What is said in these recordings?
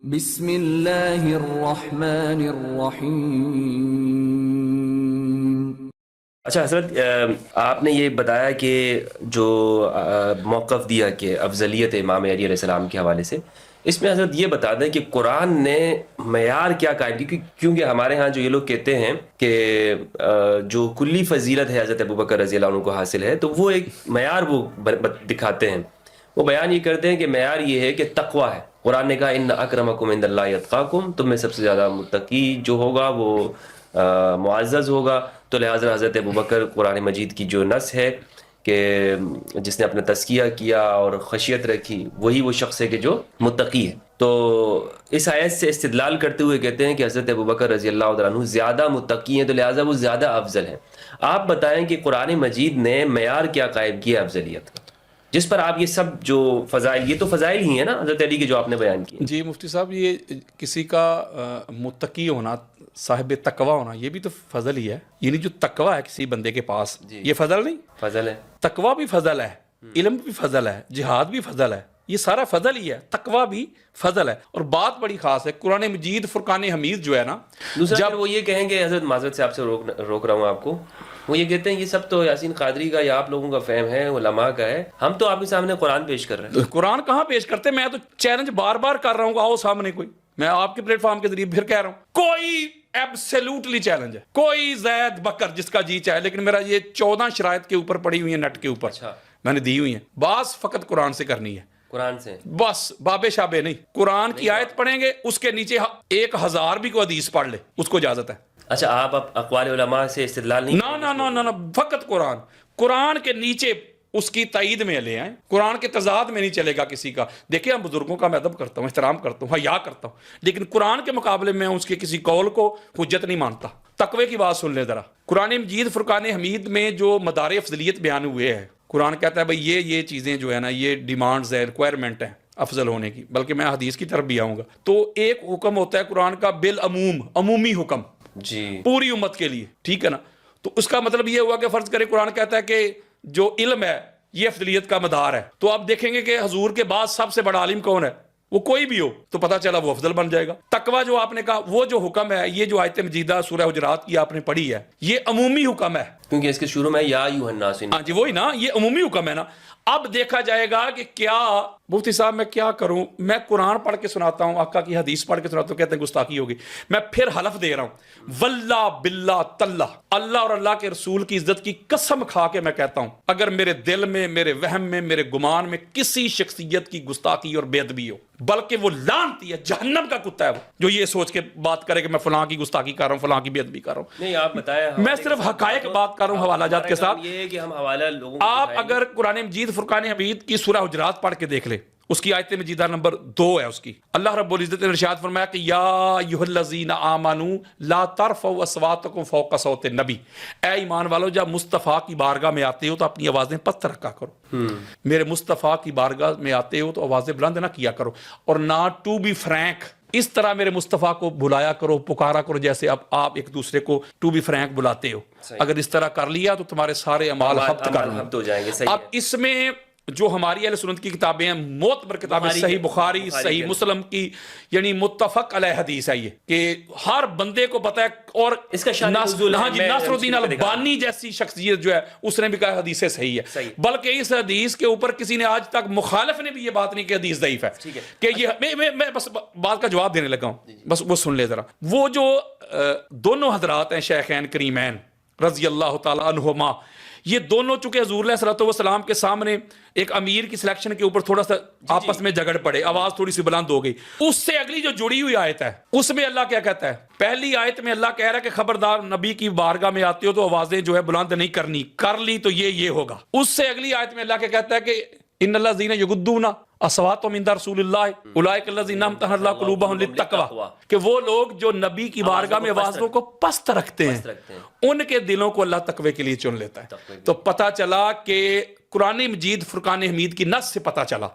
بسم اللہ الرحمن الرحیم۔ اچھا حضرت، آپ نے یہ بتایا کہ جو موقف دیا کہ افضلیت امام علی علیہ السلام کے حوالے سے، اس میں حضرت یہ بتا دیں کہ قرآن نے معیار کیا قائم کی، کیونکہ ہمارے ہاں جو یہ لوگ کہتے ہیں کہ جو کلی فضیلت ہے حضرت ابوبکر رضی اللہ عنہ کو حاصل ہے، تو وہ ایک معیار وہ دکھاتے ہیں، وہ بیان یہ کرتے ہیں کہ معیار یہ ہے کہ تقوی ہے۔ قرآن نے کہا ان اکرمکم عند اللہ اتقاکم، تم میں سب سے زیادہ متقی جو ہوگا وہ معزز ہوگا۔ تو لہٰذا حضرت ابوبکر قرآن مجید کی جو نص ہے کہ جس نے اپنا تزکیہ کیا اور خشیت رکھی، وہی وہ شخص ہے کہ جو متقی ہے۔ تو اس آیت سے استدلال کرتے ہوئے کہتے ہیں کہ حضرت ابوبکر رضی اللہ تعالیٰ عنہ زیادہ متقی ہیں، تو لہٰذا وہ زیادہ افضل ہیں۔ آپ بتائیں کہ قرآن مجید نے معیار کیا قائم کیا افضلیت کا، جس پر آپ یہ سب جو فضائل، یہ تو فضائل ہی ہیں نا حضرت علی کے جو آپ نے بیان کیے؟ جی مفتی صاحب، یہ کسی کا متقی ہونا، صاحب تقوی ہونا، یہ بھی تو فضل ہی ہے۔ یعنی جو تقوی ہے کسی بندے کے پاس، یہ فضل نہیں؟ فضل ہے۔ تقوی بھی فضل ہے، علم بھی فضل ہے، جہاد بھی فضل ہے، یہ سارا فضل ہی ہے۔ تقوی بھی فضل ہے، اور بات بڑی خاص ہے، قرآن مجید فرقان حمید جو ہے نا، جب وہ یہ کہیں گے، حضرت معذرت سے آپ سے روک رہا ہوں آپ کو، وہ یہ کہتے ہیں یہ سب تو یاسین قادری کا یا آپ لوگوں کا فہم ہے، علماء کا ہے، ہم تو آپ کے سامنے قرآن پیش کر رہے ہیں۔ قرآن کہاں پیش کرتے؟ میں تو چیلنج بار بار کر رہا ہوں، آؤ سامنے کوئی، میں آپ کے پلیٹ فارم کے ذریعے پھر کہہ رہا ہوں، کوئی ایبسلیوٹلی چیلنج ہے، کوئی زید بکر جس کا جی چاہے، لیکن میرا یہ 14 شرائط کے اوپر پڑی ہوئی ہیں، نیٹ کے اوپر میں نے دی ہوئی ہیں، بس فقط قرآن سے کرنی ہے، قرآن سے بس بابے شابے نہیں۔ قرآن کی آیت پڑھیں گے، اس کے نیچے 1000 بھی کوئی حدیث پڑھ لے، اس کو اجازت ہے۔ اچھا، آپ اقوال علماء سے استدلال نہیں؟ نہ، فقط قرآن کے نیچے اس کی تائید میں لے آئیں، قرآن کے تضاد میں نہیں چلے گا کسی کا۔ دیکھیں، ہم بزرگوں کا میں ادب کرتا ہوں، احترام کرتا ہوں، حیا کرتا ہوں، لیکن قرآن کے مقابلے میں اس کے کسی قول کو حجت نہیں مانتا۔ تقوی کی بات سن لیں ذرا، قرآن مجید فرقان حمید میں جو مدار افضلیت بیان ہوئے ہیں، قرآن کہتا ہے بھائی یہ چیزیں جو ہے نا، یہ ڈیمانڈز ہیں، ریکوائرمنٹ ہیں افضل ہونے کی، بلکہ میں حدیث کی طرف بھی آؤں گا۔ تو ایک حکم ہوتا ہے قرآن کا بالعموم، عمومی حکم، جی، پوری امت کے لیے، ٹھیک ہے نا؟ تو اس کا مطلب یہ ہوا کہ فرض کریں قرآن کہتا ہے کہ جو علم ہے یہ افضلیت کا مدار ہے، تو آپ دیکھیں گے کہ حضور کے بعد سب سے بڑا عالم کون ہے؟ وہ کوئی بھی ہو تو پتہ چلا وہ افضل بن جائے گا۔ تقوی جو آپ نے کہا، وہ جو حکم ہے، یہ جو آیت مجیدہ سورہ حجرات کی آپ نے پڑھی ہے، یہ عمومی حکم ہے، کیونکہ اس کے شروع میں یا ایھا الناس، ہاں جی وہی نا، یہ عمومی حکم ہے نا۔ اب دیکھا جائے گا کہ کیا مفتی صاحب میں کیا کروں، میں قرآن پڑھ کے سناتا ہوں، آقا کی حدیث پڑھ کے سناتا ہوں، کہتے ہیں گستاخی ہوگی، میں پھر حلف دے رہا ہوں، واللہ باللہ تاللہ، اللہ اور اللہ کے رسول کی عزت کی قسم کھا کے میں کہتا ہوں، اگر میرے دل میں، میرے وہم میں، میرے گمان میں کسی شخصیت کی گستاخی اور بے ادبی ہو، بلکہ وہ لعنتی ہے، جہنم کا کتا ہے وہ، جو یہ سوچ کے بات کرے کہ میں فلاں کی گستاخی کر رہا ہوں، فلاں کی بے ادبی کر رہا ہوں۔ نہیں، آپ بتائیں، میں صرف حقائق بات کر رہا ہوں حوالہ جات کے ساتھ۔ یہ ہے کہ ہم حوالہ لوگوں کو آپ اگر قرآن مجید فرقان حمید کی سورہ حجرات پڑھ کے دیکھ لیں، اس کی آیت مجیدہ نمبر 2 ہے اس کی، اللہ رب العزت نے ارشاد فرمایا کہ یا ایھا الذین آمنوا لا ترفعوا اصواتکم فوق صوت النبی، اے ایمان والو جب مصطفیٰ کی بارگاہ میں آتے ہو تو اپنی آوازیں پست رکھا کرو، میرے مصطفیٰ کی بارگاہ میں آتے ہو تو آوازیں بلند نہ کیا کرو، اور نہ ٹو بی فرینک، اس طرح میرے مصطفیٰ کو بلایا کرو، پکارا کرو جیسے اب آپ ایک دوسرے کو ٹو بی فرینک بلاتے ہو۔ اگر اس طرح کر لیا تو تمہارے سارے اعمال حبط ہو جائیں گے۔ اب اس میں جو ہماری اہل سنت کی کتابیں ہیں، معتبر کتابیں، صحیح بخاری، صحیح مسلم کی، یعنی متفق علیہ حدیث ہے یہ، کہ ہر بندے کو پتہ ہے، اور اس کا شان نزول ہے، ناصر الدین البانی جیسی شخصیت جو ہے اس نے بھی کہا حدیث صحیح ہے، بلکہ اس حدیث کے اوپر کسی نے آج تک مخالف نے بھی یہ بات نہیں کہ حدیث ضعیف ہے، کہ یہ میں بس بات کا جواب دینے لگا ہوں، بس وہ سن لے ذرا۔ وہ جو دونوں حضرات ہیں شیخین کریمین رضی اللہ تعالی عنہما، یہ دونوں چونکہ حضور علیہ الصلوۃ والسلام کے سامنے ایک امیر کی سلیکشن کے اوپر تھوڑا سا آپس میں جھگڑ پڑے، آواز تھوڑی سی بلند ہو گئی، اس سے اگلی جو جڑی ہوئی آیت ہے اس میں اللہ کیا کہتا ہے؟ پہلی آیت میں اللہ کہہ رہا ہے کہ خبردار نبی کی بارگاہ میں آتے ہو تو آوازیں جو ہے بلند نہیں کرنی، کر لی تو یہ ہوگا۔ اس سے اگلی آیت میں اللہ کیا کہتا ہے کہ ان الذین یغضون اصواتهم عند رسول اللہ اولئک الذین امتحن اللہ قلوبهم للتقوی، کہ وہ لوگ جو نبی کی بارگاہ میں آوازوں کو پست رکھتے ہیں، ان کے دلوں کو اللہ تقوی کے لیے چن لیتا ہے۔ تو پتہ چلا کہ قرآن مجید فرقان حمید کی نص سے پتہ چلا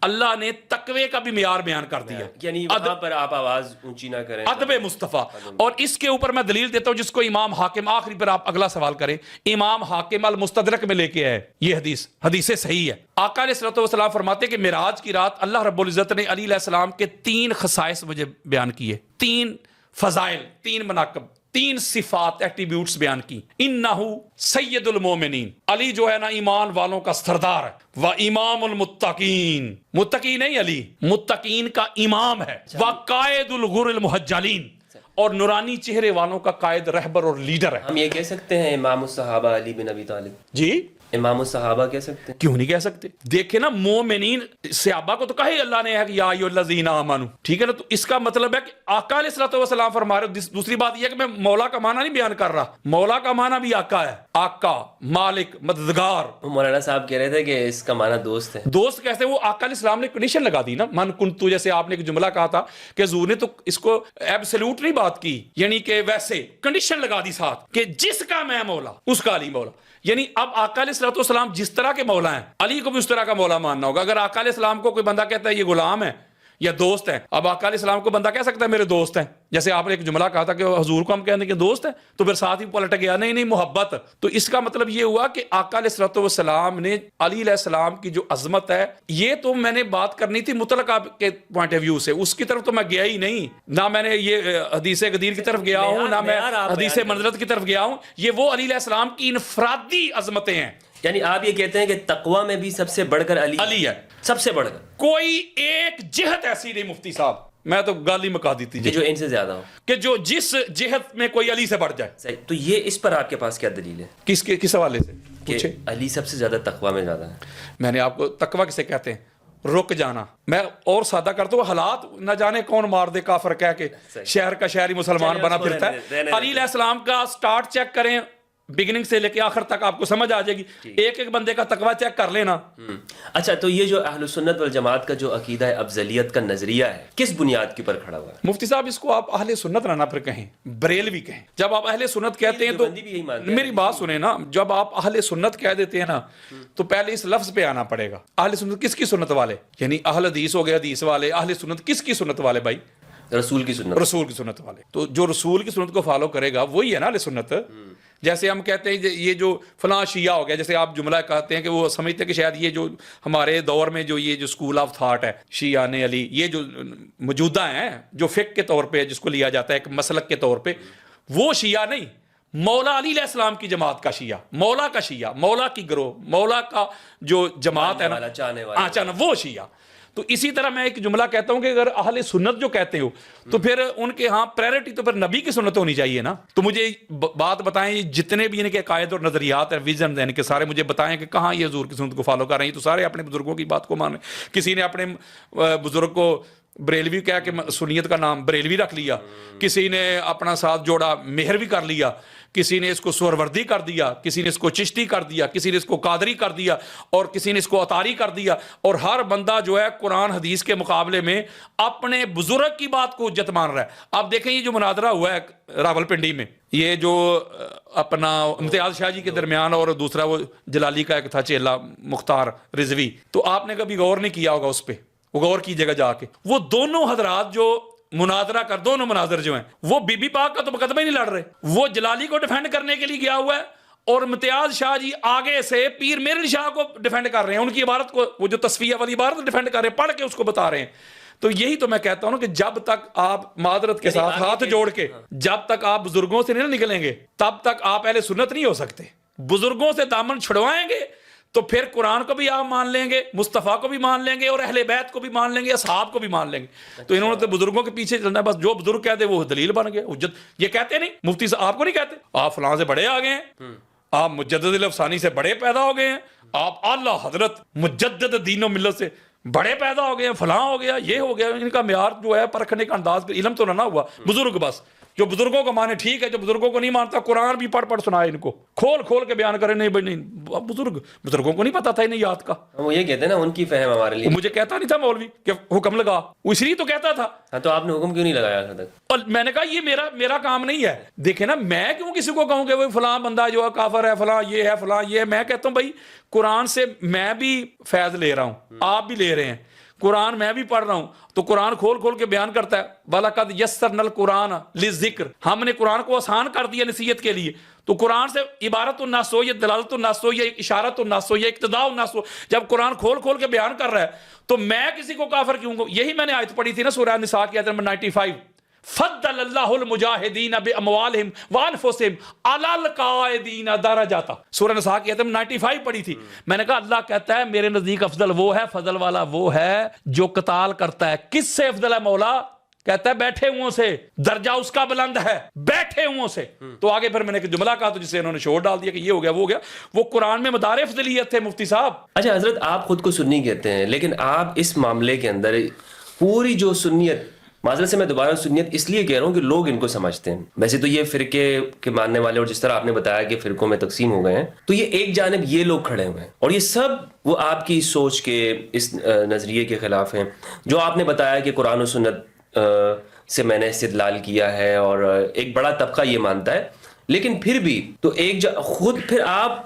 اللہ نے تقوی کا بھی معیار بیان کر دیا، یعنی وہاں پر آپ آواز اونچی نہ کریں، ادب مصطفیٰ. اور اس کے اوپر میں دلیل دیتا ہوں جس کو امام حاکم، آخری پر آپ اگلا سوال کریں، امام حاکم المستدرک میں لے کے آئے یہ حدیث صحیح ہے. آقا علیہ الصلوۃ والسلام فرماتے کہ معراج کی رات اللہ رب العزت نے علی علیہ السلام کے 3 خصائص مجھے بیان کیے، 3 فضائل، 3 مناقب، 3 صفات، ایٹریبیوٹس بیان کی. انہو سید المومنین، علی جو ہے نا ایمان والوں کا سردار ہے، و امام المتقین، متقی نہیں علی، متقین کا امام ہے، و قائد الغر المحجلین، اور نورانی چہرے والوں کا قائد، رہبر اور لیڈر ہے. ہم یہ کہہ سکتے ہیں امام الصحابہ علی بن ابی طالب؟ جی امام الصحابہ کہہ سکتے ہیں؟ کیوں نہیں کہہ سکتے؟ دیکھیں نا، مومنین صحابہ کو تو کہے اللہ نے ہے کہ یا ایھا الذین آمنوا، ٹھیک ہے نا. تو اس کا مطلب ہے کہ آقا علیہ الصلوۃ والسلام فرما رہے. دوسری بات یہ ہے کہ میں مولا کا معنی نہیں بیان کر رہا، مولا کا معنی بھی آقا ہے، آقا، مالک، مددگار. مولانا صاحب کہہ رہے تھے کہ اس کا معنی دوست ہے. دوست کیسے؟ وہ آقا علیہ السلام نے کنڈیشن لگا دی نا، من کنتو، جیسے آپ نے ایک جملہ کہا تھا کہ حضور نے تو اس کو ایبسلیوٹ نہیں بات کی، یعنی کہ ویسے کنڈیشن لگا دی ساتھ کہ جس کا میں مولا اس کا علی مولا. یعنی اب آقا علیہ الصلوۃ والسلام جس طرح کے مولا ہیں، علی کو بھی اس طرح کا مولا ماننا ہوگا. اگر آقا علیہ السلام کو کوئی بندہ کہتا ہے یہ غلام ہے یا دوست ہے، اب آقا علیہ السلام کو بندہ کہہ سکتا ہے میرے دوست ہیں، جیسے آپ نے ایک جملہ کہا تھا کہ حضور کو ہم کہنے کہ دوست ہیں، تو پھر ساتھ ہی پلٹ گیا نہیں محبت. تو اس کا مطلب یہ ہوا کہ آقا علیہ الصلوۃ والسلام نے علی علیہ السلام کی جو عظمت ہے، یہ تو میں نے بات کرنی تھی مطلق آپ کے پوائنٹ آف ویو سے، اس کی طرف تو میں گیا ہی نہیں، نہ میں نے یہ حدیث غدیر کی طرف گیا ہوں، نہ میں حدیث منزلت کی طرف گیا ہوں. یہ وہ علی علیہ السلام کی انفرادی عظمتیں ہیں. یعنی آپ یہ کہتے ہیں کہ تقوی میں بھی سب سے بڑھ کر علی ہے، سب سے بڑھ کر کوئی ایک جہت ایسی نہیں مفتی صاحب، میں تو گالی مکا دیتی کہ جو ان سے زیادہ ہو، کہ جو جس جہت میں کوئی علی سے بڑھ جائے. صحیح. تو یہ اس پر آپ کے پاس کیا دلیل ہے کس حوالے سے کہ پوچھے؟ علی سب سے زیادہ تقوی میں زیادہ ہے؟ میں نے آپ کو تقوی کسے کہتے ہیں؟ رک جانا. میں اور سادہ کرتا ہوں، حالات نہ جانے کون مار دے کافر کہہ کے شہر کا شہری مسلمان بنا پھرتا ہے. علی علیہ السلام کا سٹارٹ چیک کریں، بگننگ سے لے کے آخر تک آپ کو سمجھ آ جائے گی. ایک ایک بندے کا تقوی چیک کر لینا. اچھا، تو یہ جو اہل سنت والجماعت کا جو عقیدہ ہے، افضلیت کا نظریہ ہے، کس بنیاد کے اوپر کھڑا ہوا ہے؟ مفتی صاحب اس کو آپ اہل سنت نہ پھر کہیں، بریلوی کہیں. جب آپ اہل سنت کہتے ہیں تو میری بات سنیں نا، جب آپ اہل سنت کہہ دیتے ہیں نا تو پہلے اس لفظ پہ آنا پڑے گا. اہل سنت کس کی سنت والے؟ یعنی اہل حدیث ہو گئے حدیث والے. اہل سنت کس کی سنت والے بھائی؟ رسول کی سنت. رسول کی سنت والے. تو جو رسول کی سنت کو فالو کرے گا وہی ہے نا اہل سنت. جیسے ہم کہتے ہیں یہ جو فلاں شیعہ ہو گیا، جیسے آپ جملہ کہتے ہیں کہ وہ سمجھتے ہیں کہ شاید یہ جو ہمارے دور میں جو یہ جو اسکول آف تھاٹ ہے شیعہ نے علی، یہ جو موجودہ ہیں جو فقہ کے طور پہ جس کو لیا جاتا ہے ایک مسلک کے طور پہ، وہ شیعہ نہیں، مولا علی علیہ السلام کی جماعت کا شیعہ، مولا کا شیعہ، مولا کی گروہ، مولا کا جو جماعت ہے نا، چاہنے وہ شیعہ. تو اسی طرح میں ایک جملہ کہتا ہوں کہ اگر اہل سنت جو کہتے ہو تو پھر ان کے ہاں پریورٹی تو پھر نبی کی سنت ہونی چاہیے نا. تو مجھے بات بتائیں، جتنے بھی ان کے عقائد اور نظریات ہیں، ویژن ہیں، کہ سارے مجھے بتائیں کہ کہاں یہ حضور کی سنت کو فالو کر رہے ہیں. تو سارے اپنے بزرگوں کی بات کو مان. کسی نے اپنے بزرگ کو بریلوی کہہ کہ سنیت کا نام بریلوی رکھ لیا، کسی نے اپنا ساتھ جوڑا مہر بھی کر لیا، کسی نے اس کو سہروردی کر دیا، کسی نے اس کو چشتی کر دیا، کسی نے اس کو قادری کر دیا، اور کسی نے اس کو اطاری کر دیا. اور ہر بندہ جو ہے قرآن حدیث کے مقابلے میں اپنے بزرگ کی بات کو حجت مان رہا ہے. آپ دیکھیں یہ جو مناظرہ ہوا ہے راول پنڈی میں، یہ جو اپنا امتیاز شاہ جی کے درمیان اور دوسرا وہ جلالی کا ایک تھا چیلا مختار رضوی، تو آپ نے کبھی غور نہیں کیا ہوگا اس پہ، وہ غور کیجیے گا جا کے. وہ دونوں حضرات جو مناظرہ کر، دونوں مناظر جو ہیں وہ بی بی پاک کا تو مقدمہ ہی نہیں لڑ رہے. وہ جلالی کو ڈیفینڈ کرنے کے لیے گیا ہوا ہے اور امتیاز شاہ جی آگے سے پیر میرن شاہ کو ڈیفینڈ کر رہے ہیں، ان کی عبارت کو، وہ جو تصفیہ والی عبارت ڈیفینڈ کر رہے ہیں، پڑھ کے اس کو بتا رہے ہیں. تو یہی تو میں کہتا ہوں کہ جب تک آپ معذرت کے ساتھ ہاتھ جوڑ کے، جب تک آپ بزرگوں سے نہیں نکلیں گے تب تک آپ اہل سنت نہیں ہو سکتے. بزرگوں سے دامن چھڑوائیں گے تو پھر قرآن کو بھی آپ مان لیں گے، مصطفیٰ کو بھی مان لیں گے، اور اہل بیت کو بھی مان لیں گے، اصحاب کو بھی مان لیں گے. تو انہوں نے تو بزرگوں کے پیچھے چلنا ہے، بس جو بزرگ کہتے وہ دلیل بن گئے، حجت. یہ کہتے نہیں مفتی صاحب، آپ کو نہیں کہتے آپ فلاں سے بڑے آ گئے ہیں، آپ مجدد الافسانی سے بڑے پیدا ہو گئے ہیں، آپ اعلیٰ حضرت مجدد دین و ملت سے بڑے پیدا ہو گئے ہیں، فلاں ہو گیا، یہ ہو گیا. ان کا معیار جو ہے پرکھنے کا انداز علم تو نہ ہوا، بزرگ بس جو بزرگوں کو مانے ٹھیک ہے, جو بزرگوں کو نہیں مانتا قرآن بھی پڑھ سنائے ان کو, کھول کے بیان کرے. نہیں بھائی نہیں, بزرگوں کو نہیں پتا تھا انہیں یاد کا. وہ یہ کہتے ہیں نا ان کی فہم ہمارے لیے. مجھے کہتا نہیں تھا مولوی کہ حکم لگا, وہ اس لیے تو کہتا تھا. ہاں تو آپ نے حکم کیوں نہیں لگایا تھا تک؟ اور میں نے کہا یہ میرا کام نہیں ہے. دیکھیں نا, میں کیوں کسی کو کہوں کہ وہ فلاں بندہ جو ہے کافر ہے, فلاں یہ ہے, فلاں یہ ہے. میں کہتا ہوں بھائی قرآن سے میں بھی فیض لے رہا ہوں, آپ بھی لے رہے ہیں. قرآن میں بھی پڑھ رہا ہوں تو قرآن کھول کے بیان کرتا ہے. وَلَقَدْ يَسَّرْنَا الْقُرْآنَ لِلذِّكْرِ, ہم نے قرآن کو آسان کر دیا نصیحت کے لیے. تو قرآن سے عبارت النص ہو یا دلالت النص ہو یا اشارت النص ہو یا اقتداء النص ہو, جب قرآن کھول کے بیان کر رہا ہے تو میں کسی کو کافر کیوں کہوں؟ یہی میں نے آیت پڑھی تھی نا سورہ نساء کی آیت نمبر 95, فضل اللہ المجاہدین باموالہم وانفسہم علی القاعدین درجات. سورہ نساء کی آیت نمبر 95 پڑھی تھی. میں نے کہا اللہ کہتا ہے میرے نزدیک افضل وہ ہے, فضل والا وہ ہے جو قتال کرتا ہے. کس سے افضل ہے مولا؟ کہتا ہے بیٹھے ہوں سے, درجہ اس کا بلند ہے بیٹھے ہوں سے. تو آگے پھر میں نے ایک جملہ کہا تو جسے انہوں نے شور ڈال دیا کہ یہ ہو گیا وہ ہو گیا. وہ قرآن میں مدار افضلیت تھے مفتی صاحب. اچھا حضرت, آپ خود کو سنی کہتے ہیں, لیکن آپ اس معاملے کے اندر پوری جو سنیت, معذرت سے میں دوبارہ سنیت اس لیے کہہ رہا ہوں کہ لوگ ان کو سمجھتے ہیں. ویسے تو یہ فرقے کے ماننے والے, اور جس طرح آپ نے بتایا کہ فرقوں میں تقسیم ہو گئے ہیں, تو یہ ایک جانب یہ لوگ کھڑے ہوئے ہیں اور یہ سب وہ آپ کی سوچ کے اس نظریے کے خلاف ہیں جو آپ نے بتایا کہ قرآن و سنت سے میں نے استدلال کیا ہے, اور ایک بڑا طبقہ یہ مانتا ہے. لیکن پھر بھی تو خود پھر آپ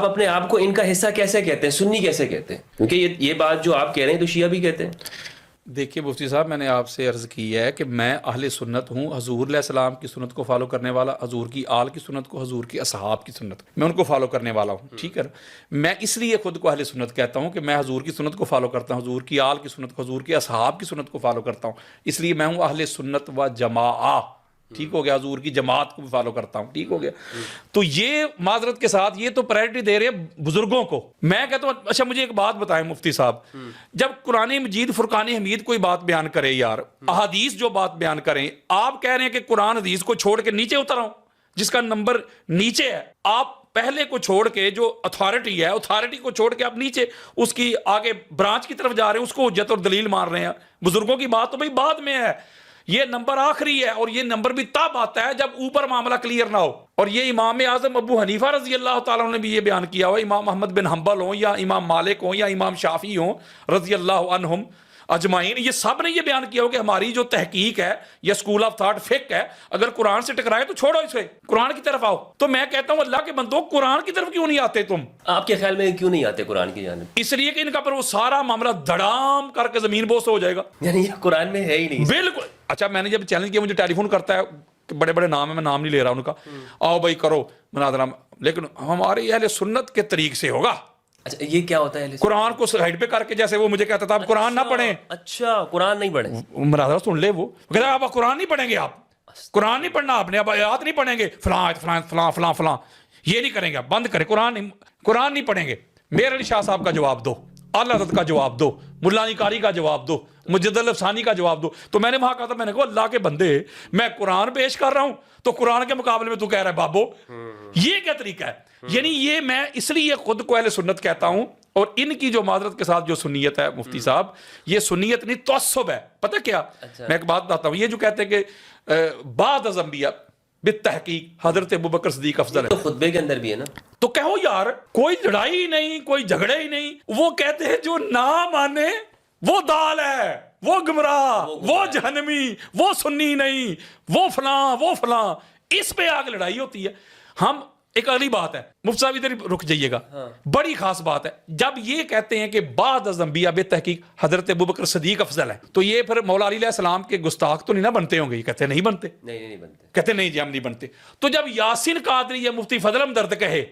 اپنے آپ کو ان کا حصہ کیسے کہتے ہیں, سنی کیسے کہتے ہیں؟ کیونکہ یہ بات جو آپ کہہ رہے ہیں تو شیعہ بھی کہتے ہیں. دیکھیے مفتی صاحب, میں نے آپ سے عرض کی ہے کہ میں اہل سنت ہوں, حضور علیہ السلام کی سنت کو فالو کرنے والا, حضور کی آل کی سنت کو, حضور کی اصحاب کی سنت, میں ان کو فالو کرنے والا ہوں. ٹھیک ہے, میں اس لیے خود کو اہل سنت کہتا ہوں کہ میں حضور کی سنت کو فالو کرتا ہوں, حضور کی آل کی سنت کو, حضور کی اصحاب کی سنت کو فالو کرتا ہوں. اس لیے میں ہوں اہل سنت و جماعہ. ٹھیک ہو گیا, حضور کی جماعت کو بھی فالو کرتا ہوں. ٹھیک ہو گیا. تو یہ معذرت کے ساتھ یہ تو پرائرٹی دے رہے ہیں بزرگوں کو. میں کہتا ہوں اچھا مجھے ایک بات بتائیں مفتی صاحب, جب قرآن مجید فرقان حمید کوئی بات بیان کرے یار, احادیث جو بات بیان کریں, آپ کہہ رہے ہیں کہ قرآن حدیث کو چھوڑ کے نیچے اتر آؤں جس کا نمبر نیچے ہے. آپ پہلے کو چھوڑ کے جو اتھارٹی ہے, اتھارٹی کو چھوڑ کے آپ نیچے اس کی آگے برانچ کی طرف جا رہے ہیں, اس کو حجت اور دلیل مار رہے ہیں. بزرگوں کی بات تو بھائی بعد میں ہے, یہ نمبر آخری ہے, اور یہ نمبر بھی تب آتا ہے جب اوپر معاملہ کلیئر نہ ہو. اور یہ امام اعظم ابو حنیفہ رضی اللہ تعالیٰ عنہ نے بھی یہ بیان کیا ہوا, امام احمد بن حنبل ہوں یا امام مالک ہوں یا امام شافعی ہوں رضی اللہ عنہم اجمعین, یہ سب نے یہ بیان کیا ہو کہ ہماری جو تحقیق ہے یا اسکول آف تھاٹ فقہ ہے, اگر قرآن سے ٹکرائے تو چھوڑو اسے, قرآن کی طرف آؤ. تو میں کہتا ہوں اللہ کے بندو قرآن کی طرف کیوں نہیں آتے تم؟ آپ کے خیال میں کیوں نہیں آتے قرآن کی جانب؟ اس لیے کہ ان کا پر وہ سارا معاملہ دھڑام کر کے زمین بوس ہو جائے گا. یعنی یہ قرآن میں ہے ہی نہیں. بالکل. اچھا میں نے جب چیلنج کیا, مجھے ٹیلی فون کرتا ہے, بڑے بڑے نام ہیں, میں نام نہیں لے رہا ان کا, آؤ بھائی کرو مناظرہ, لیکن ہمارے اہل سنت کے طریق سے ہوگا. اچھا یہ کیا ہوتا ہے؟ قرآن کو سائڈ پہ کر کے, جیسے وہ مجھے کہتا تھا آپ قرآن نہ پڑھیں. اچھا قرآن نہیں پڑھیں, مناظرہ سن لے, وہ کہتا آپ قرآن نہیں پڑھیں گے, آپ قرآن نہیں پڑھنا, آپ نے اب آیات نہیں پڑھیں گے, فلاں فلاں فلاں فلاں فلاں, یہ نہیں کریں گے, بند کریں, قرآن نہیں پڑھیں گے. میرے علی شاہ صاحب کا جواب دو, اللہ حضرت کا جواب دو, ملا علی قاری کا جواب دو, مجد الافسانی کا جواب دو. تو میں نے وہاں کہا تھا, میں نے کہا اللہ کے بندے, میں قرآن پیش کر رہا ہوں تو قرآن کے مقابلے میں تو کہہ رہا ہے بابو, یہ کیا طریقہ ہے؟ یعنی یہ میں اس لیے خود کو اہل سنت کہتا ہوں. اور ان کی جو معذرت کے ساتھ جو سنیت ہے مفتی صاحب, یہ سنیت نہیں تعصب ہے. پتہ کیا, میں ایک بات بتاتا ہوں, یہ جو کہتے ہیں کہ بعد از انبیاء بالتحقیق حضرت ابوبکر صدیق افضل ہے, تو خطبے کے اندر بھی ہے نا. تو کہو یار کوئی لڑائی ہی نہیں, کوئی جھگڑے ہی نہیں. وہ کہتے ہیں جو نہ مانے وہ دال ہے, وہ گمراہ, وہ جہنمی, وہ سنی نہیں, وہ فلاں, اس پہ آگ لڑائی ہوتی ہے. ہم ایک اگلی بات ہے مفتی صاحب, ادھر رک جائیے گا, بڑی خاص بات ہے. جب یہ کہتے ہیں کہ بعد از انبیاء بے تحقیق حضرت ابوبکر صدیق افضل ہے, تو یہ پھر مولا علی علیہ السلام کے گستاخ تو نہیں نہ بنتے ہوں گے؟ یہ کہتے ہیں نہیں بنتے, نہیں بنتے, کہتے نہیں جی ہم نہیں بنتے. تو جب یاسین قادری یا مفتی فضل ہمدرد کہے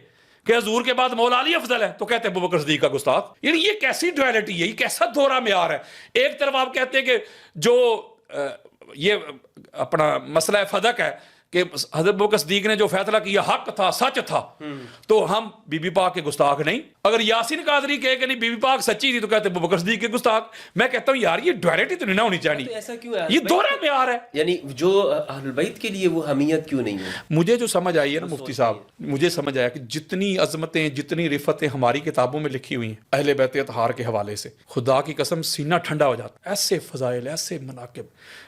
کہ حضور کے بعد مولا علی افضل ہے, تو کہتے ہیں ابوبکر صدیق کا گستاخ. یعنی یہ کیسی ڈویلٹی ہے, یہ کیسا دورہ معیار ہے. ایک طرف آپ کہتے ہیں کہ جو یہ اپنا مسئلہ فدق ہے کہ کہ حضرت ابوبکر صدیق نے جو فیصلہ کیا حق تھا، سچ تھا، تو ہم بی بی پاک کے گستاخ نہیں. اگر یاسین قادری کہے کہ نہیں بی بی پاک سچی تھی تو کہتے ابوبکر صدیق کے گستاخ. میں کہتا ہوں یار یہ ڈویلٹی تو نہیں ہونی چاہیے. ایسا کیوں ہے؟ یہ دوہرا معیار ہے. یعنی جو اہل بیت کے لیے وہ حمیت کیوں نہیں ہے؟ مجھے جو سمجھ آئی ہے نا مفتی صاحب، مجھے سمجھ آیا کہ جتنی عظمتیں جتنی رفتیں ہماری کتابوں میں لکھی ہوئی ہیں اہل بیت اطہار کے حوالے سے، خدا کی قسم سینہ ٹھنڈا ہو جاتا. ایسے فضائل، ایسے مناقب،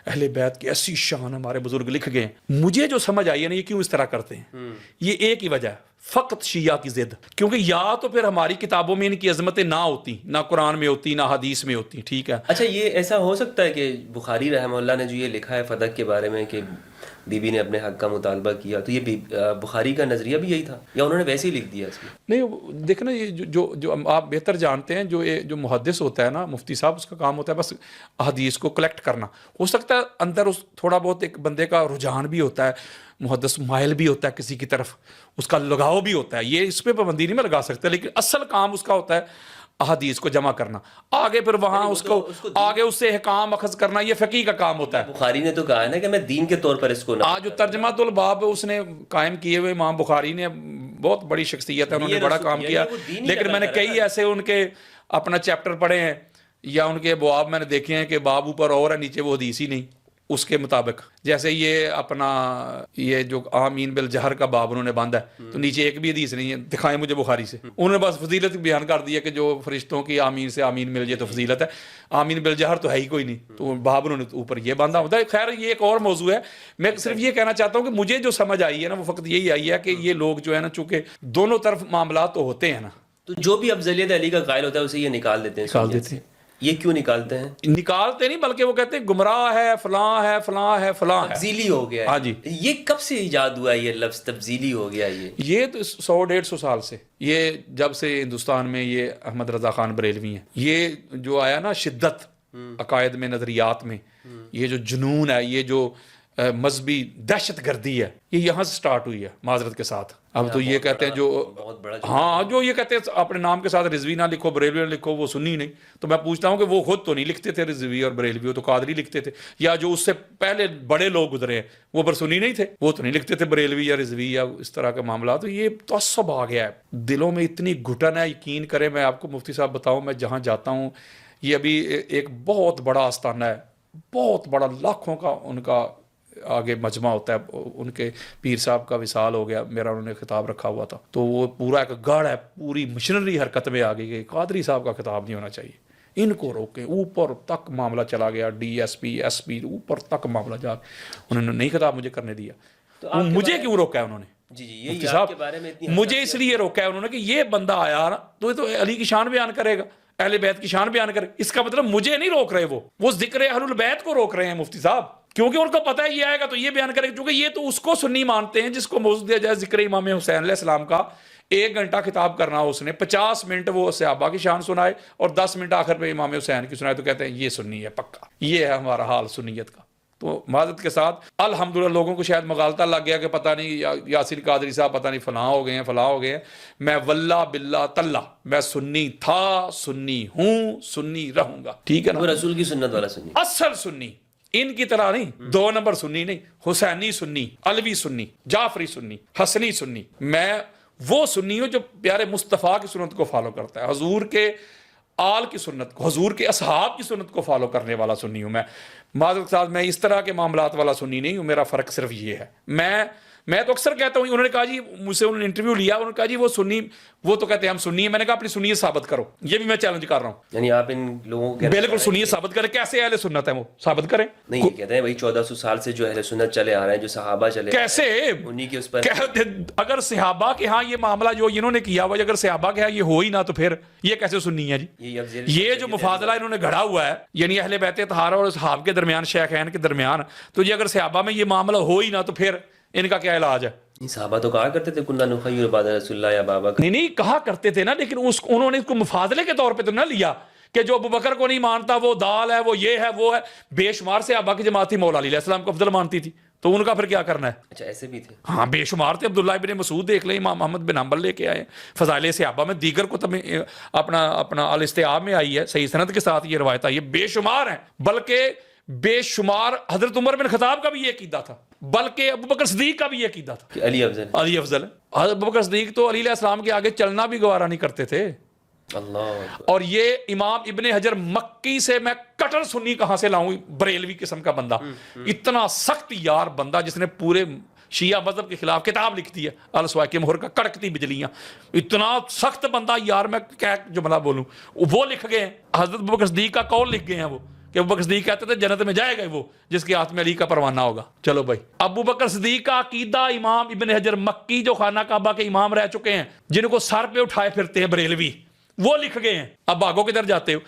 اہل بیت کی ایسی شان ہمارے بزرگ لکھ گئے ہیں. مجھے جو سمجھ آئی ہے نا یہ کیوں اس طرح کرتے ہیں، یہ ایک ہی وجہ ہے، فقط شیعہ کی ضد. کیونکہ یا تو پھر ہماری کتابوں میں ان کی عظمتیں نہ ہوتی، نہ قرآن میں ہوتی، نہ حدیث میں ہوتی. ٹھیک ہے. اچھا یہ ایسا ہو سکتا ہے کہ بخاری رحمہ اللہ نے جو یہ لکھا ہے فتح کے بارے میں کہ بی بی نے اپنے حق کا مطالبہ کیا، تو یہ بخاری کا نظریہ بھی یہی تھا یا انہوں نے ویسے ہی لکھ دیا اس میں؟ نہیں دیکھنا، یہ جو آپ بہتر جانتے ہیں، جو محدث ہوتا ہے نا مفتی صاحب، اس کا کام ہوتا ہے بس حدیث کو کلیکٹ کرنا. ہو سکتا ہے اندر اس تھوڑا بہت ایک بندے کا رجحان بھی ہوتا ہے، محدث مائل بھی ہوتا ہے کسی کی طرف، اس کا لگاؤ بھی ہوتا ہے. یہ اس پہ پابندی نہیں میں لگا سکتا، لیکن اصل کام اس کا ہوتا ہے احادیث کو جمع کرنا، آگے پھر وہاں اس کو آگے اس سے احکام اخذ کرنا. یہ فقیہ کا کام ہوتا ہے. بخاری نے تو کہا ہے نا کہ میں دین کے طور پر اس کو آج جو ترجمۃ الباب اس نے قائم کیے ہوئے امام بخاری نے، بہت بڑی شخصیت ہے، انہوں نے بڑا کام کیا. لیکن میں نے کئی ایسے ان کے اپنا چیپٹر پڑھے ہیں یا ان کے ابواب میں نے دیکھے ہیں کہ باب اوپر اور ہے نیچے وہ حدیث ہی نہیں اس کے مطابق. جیسے یہ اپنا یہ جو آمین بالجہر کا باب انہوں نے باندھا ہے تو نیچے ایک بھی حدیث نہیں ہے، دکھائیں مجھے بخاری سے. انہوں نے بس فضیلت بیان کر دی ہے کہ جو فرشتوں کی آمین سے آمین مل جائے تو فضیلت ہے، آمین بالجہر تو ہے ہی کوئی نہیں، تو باب انہوں نے اوپر یہ باندھا ہوتا ہے. خیر یہ ایک اور موضوع ہے. میں صرف یہ کہنا چاہتا ہوں کہ مجھے جو سمجھ آئی ہے نا وہ فقط یہی آئی ہے کہ یہ لوگ جو ہے نا چونکہ دونوں طرف معاملات تو ہوتے ہیں نا، تو جو بھی افضلیت علی کا قائل ہوتا ہے اسے یہ نکال دیتے ہیں. یہ کیوں نکالتے ہیں؟ نکالتے نہیں بلکہ وہ کہتے ہیں گمراہ ہے، فلاں ہے، فلاں ہے، فلاں ہے، تبذیلی ہو گیا ہے. ہاں جی. یہ کب سے ایجاد ہوا یہ لفظ تبذیلی ہو گیا؟ یہ تو 100-150 سال سے، یہ جب سے ہندوستان میں یہ احمد رضا خان بریلوی ہیں، یہ جو آیا نا شدت عقائد میں، نظریات میں، یہ جو جنون ہے، یہ جو مذہبی دہشت گردی ہے، یہ یہاں سے سٹارٹ ہوئی ہے معذرت کے ساتھ. اب تو یہ کہتے ہیں جو ہاں جو یہ کہتے ہیں اپنے نام کے ساتھ رضوی نہ لکھو، بریلوی نہ لکھو، وہ سنی نہیں. تو میں پوچھتا ہوں کہ وہ خود تو نہیں لکھتے تھے رضوی اور بریلوی، وہ تو قادری لکھتے تھے، یا جو اس سے پہلے بڑے لوگ گزرے ہیں وہ پر سنی نہیں تھے، وہ تو نہیں لکھتے تھے بریلوی یا رضوی یا اس طرح کے معاملات. تو یہ تعصب آ گیا ہے دلوں میں، اتنی گھٹن ہے. یقین کریں میں آپ کو مفتی صاحب بتاؤں، میں جہاں جاتا ہوں یہ ابھی ایک بہت بڑا آستانہ ہے، بہت بڑا، لاکھوں کا ان کا آگے مجمع ہوتا ہے. ان کے پیر صاحب کا وصال ہو گیا، میرا انہوں نے خطاب رکھا ہوا تھا، تو وہ پورا ایک گڑھ ہے، پوری مشنری حرکت میں آ گئی کہ قادری صاحب کا خطاب نہیں ہونا چاہیے، ان کو روکیں. اوپر تک معاملہ چلا گیا، D S P, S P, اوپر تک معاملہ جا، انہوں نے نہیں خطاب مجھے کرنے دیا. مجھے کیوں روکا ہے انہوں نے؟ مفتی صاحب مجھے اس لیے روکا ہے انہوں نے کہ یہ بندہ آیا نا تو یہ تو علی کی شان بیان کرے گا، اہل بیت کی شان بیان کرے. اس کا مطلب مجھے نہیں روک رہے، وہ ذکر اہل البیت کو روک رہے ہیں مفتی صاحب، کیونکہ ان کو پتہ ہے یہ آئے گا تو یہ بیان کرے گا. کیونکہ یہ تو اس کو سنی مانتے ہیں جس کو موضوع دیا جائے ذکر امام حسین علیہ السلام کا. 1 گھنٹہ خطاب کرنا اس نے، 50 منٹ وہ صحابہ کی شان سنائے اور 10 منٹ آخر پہ امام حسین کی سنائے، تو کہتے ہیں یہ سنی ہے پکا. یہ ہے ہمارا حال سنیت کا. تو معذرت کے ساتھ الحمدللہ لوگوں کو شاید مغالطہ لگ گیا کہ پتہ نہیں یاسین قادری صاحب پتہ نہیں فلاں ہو گئے ہیں، فلاں ہو گئے ہیں. میں واللہ باللہ تاللہ میں سنی تھا، سنی ہوں، سنی رہوں گا. ٹھیک ہے نا؟ رسول کی سنت والا سنی، اصل سنی، ان کی طرح نہیں 2 نمبر سنی نہیں، حسینی سنی، علوی سنی، جعفری سنی، حسنی سنی. میں وہ سنی ہوں جو پیارے مصطفیٰ کی سنت کو فالو کرتا ہے، حضور کے آل کی سنت کو، حضور کے اصحاب کی سنت کو فالو کرنے والا سنی ہوں. میں معذرت کے ساتھ میں اس طرح کے معاملات والا سنی نہیں ہوں. میرا فرق صرف یہ ہے. میں تو اکثر کہتا ہوں، انہوں نے کہا جی مجھ سے انہوں نے انٹرویو لیا، انہوں نے کہا جی وہ سنی، وہ تو کہتے ہیں ہم سنی ہیں. میں نے کہا اپنی سنیت ثابت کرو. یہ بھی میں چیلنج کر رہا ہوں. یعنی آپ ان لوگوں کو بالکل سنیت ثابت کریں. کیسے اہل سنت ہیں وہ ثابت کریں؟ نہیں، یہ کہتے ہیں بھائی 1400 سال سے جو اہل سنت چلے آ رہے ہیں، جو صحابہ چلے، کیسے انہی کے اس پر اگر صحابہ کے ہاں یہ معاملہ جو انہوں نے کیا ہوا، اگر صحابہ کے ہاں یہ ہو ہی نہ تو پھر یہ کیسے سنی ہے جی؟ یہ جو مفاضلہ انہوں نے گھڑا ہوا ہے، یعنی اہل بیت طہارہ اور اصحاب کے درمیان، شیخین کے درمیان، تو یہ اگر صحابہ میں یہ معاملہ ہو ہی نہ تو پھر ان کا کیا علاج ہے؟ صحابہ تو کہا کرتے تھے کننا نخیر بعد رسول اللہ یا بابا. نہیں کہا کرتے تھے نا، لیکن انہوں نے اس کو مفاضلے کے طور پہ تو نہ لیا کہ جو ابوبکر کو نہیں مانتا وہ دال ہے، وہ یہ ہے، وہ ہے. بے شمار صحابہ کی جماعت تھی مولا علی علیہ السلام کو افضل مانتی تھی، تو ان کا پھر کیا کرنا ہے؟ اچھا ایسے بھی تھے؟ ہاں بے شمار تھے. عبداللہ ابن مسعود دیکھ لیں، امام محمد بن حنبل لے کے آئے فضائل صحابہ میں، دیگر کتب میں اپنا الاستیعاب میں آئی ہے، صحیح سند کے ساتھ یہ روایت آئی ہے، بے شمار ہیں. بلکہ بے شمار حضرت عمر بن خطاب کا بھی یہ عقیدہ تھا، بلکہ ابو بکر صدیق کا بھی یہ عقیدہ تھا کہ علی افضل علی افضل ہے۔ حضرت ابو بکر صدیق تو علی علیہ السلام کے آگے چلنا بھی گوارا نہیں کرتے تھے۔ اللہ، اور یہ امام ابن حجر مکی سے میں کٹر سنی کہاں سے لاؤں، بریلوی قسم کا بندہ، اتنا سخت یار بندہ جس نے پورے شیعہ مذہب کے خلاف کتاب لکھتی ہے السواق مہر کا کڑکتی بجلیاں، اتنا سخت بندہ یار، میں کیا جملہ بولوں، وہ لکھ گئے ہیں، حضرت ابوبکر صدیق کا قول لکھ گئے ہیں وہ، کہ ابوبکر صدیق کہتے تھے جنت میں جائے گا وہ جس کے ہاتھ میں علی کا پروانہ ہوگا۔ چلو بھائی، ابوبکر صدیق کا عقیدہ امام ابن حجر مکی جو خانہ کعبہ کے امام رہ چکے ہیں، جن کو سر پہ اٹھائے پھرتے ہیں بریلوی، وہ لکھ گئے ہیں۔ اب آگو کدھر جاتے ہو؟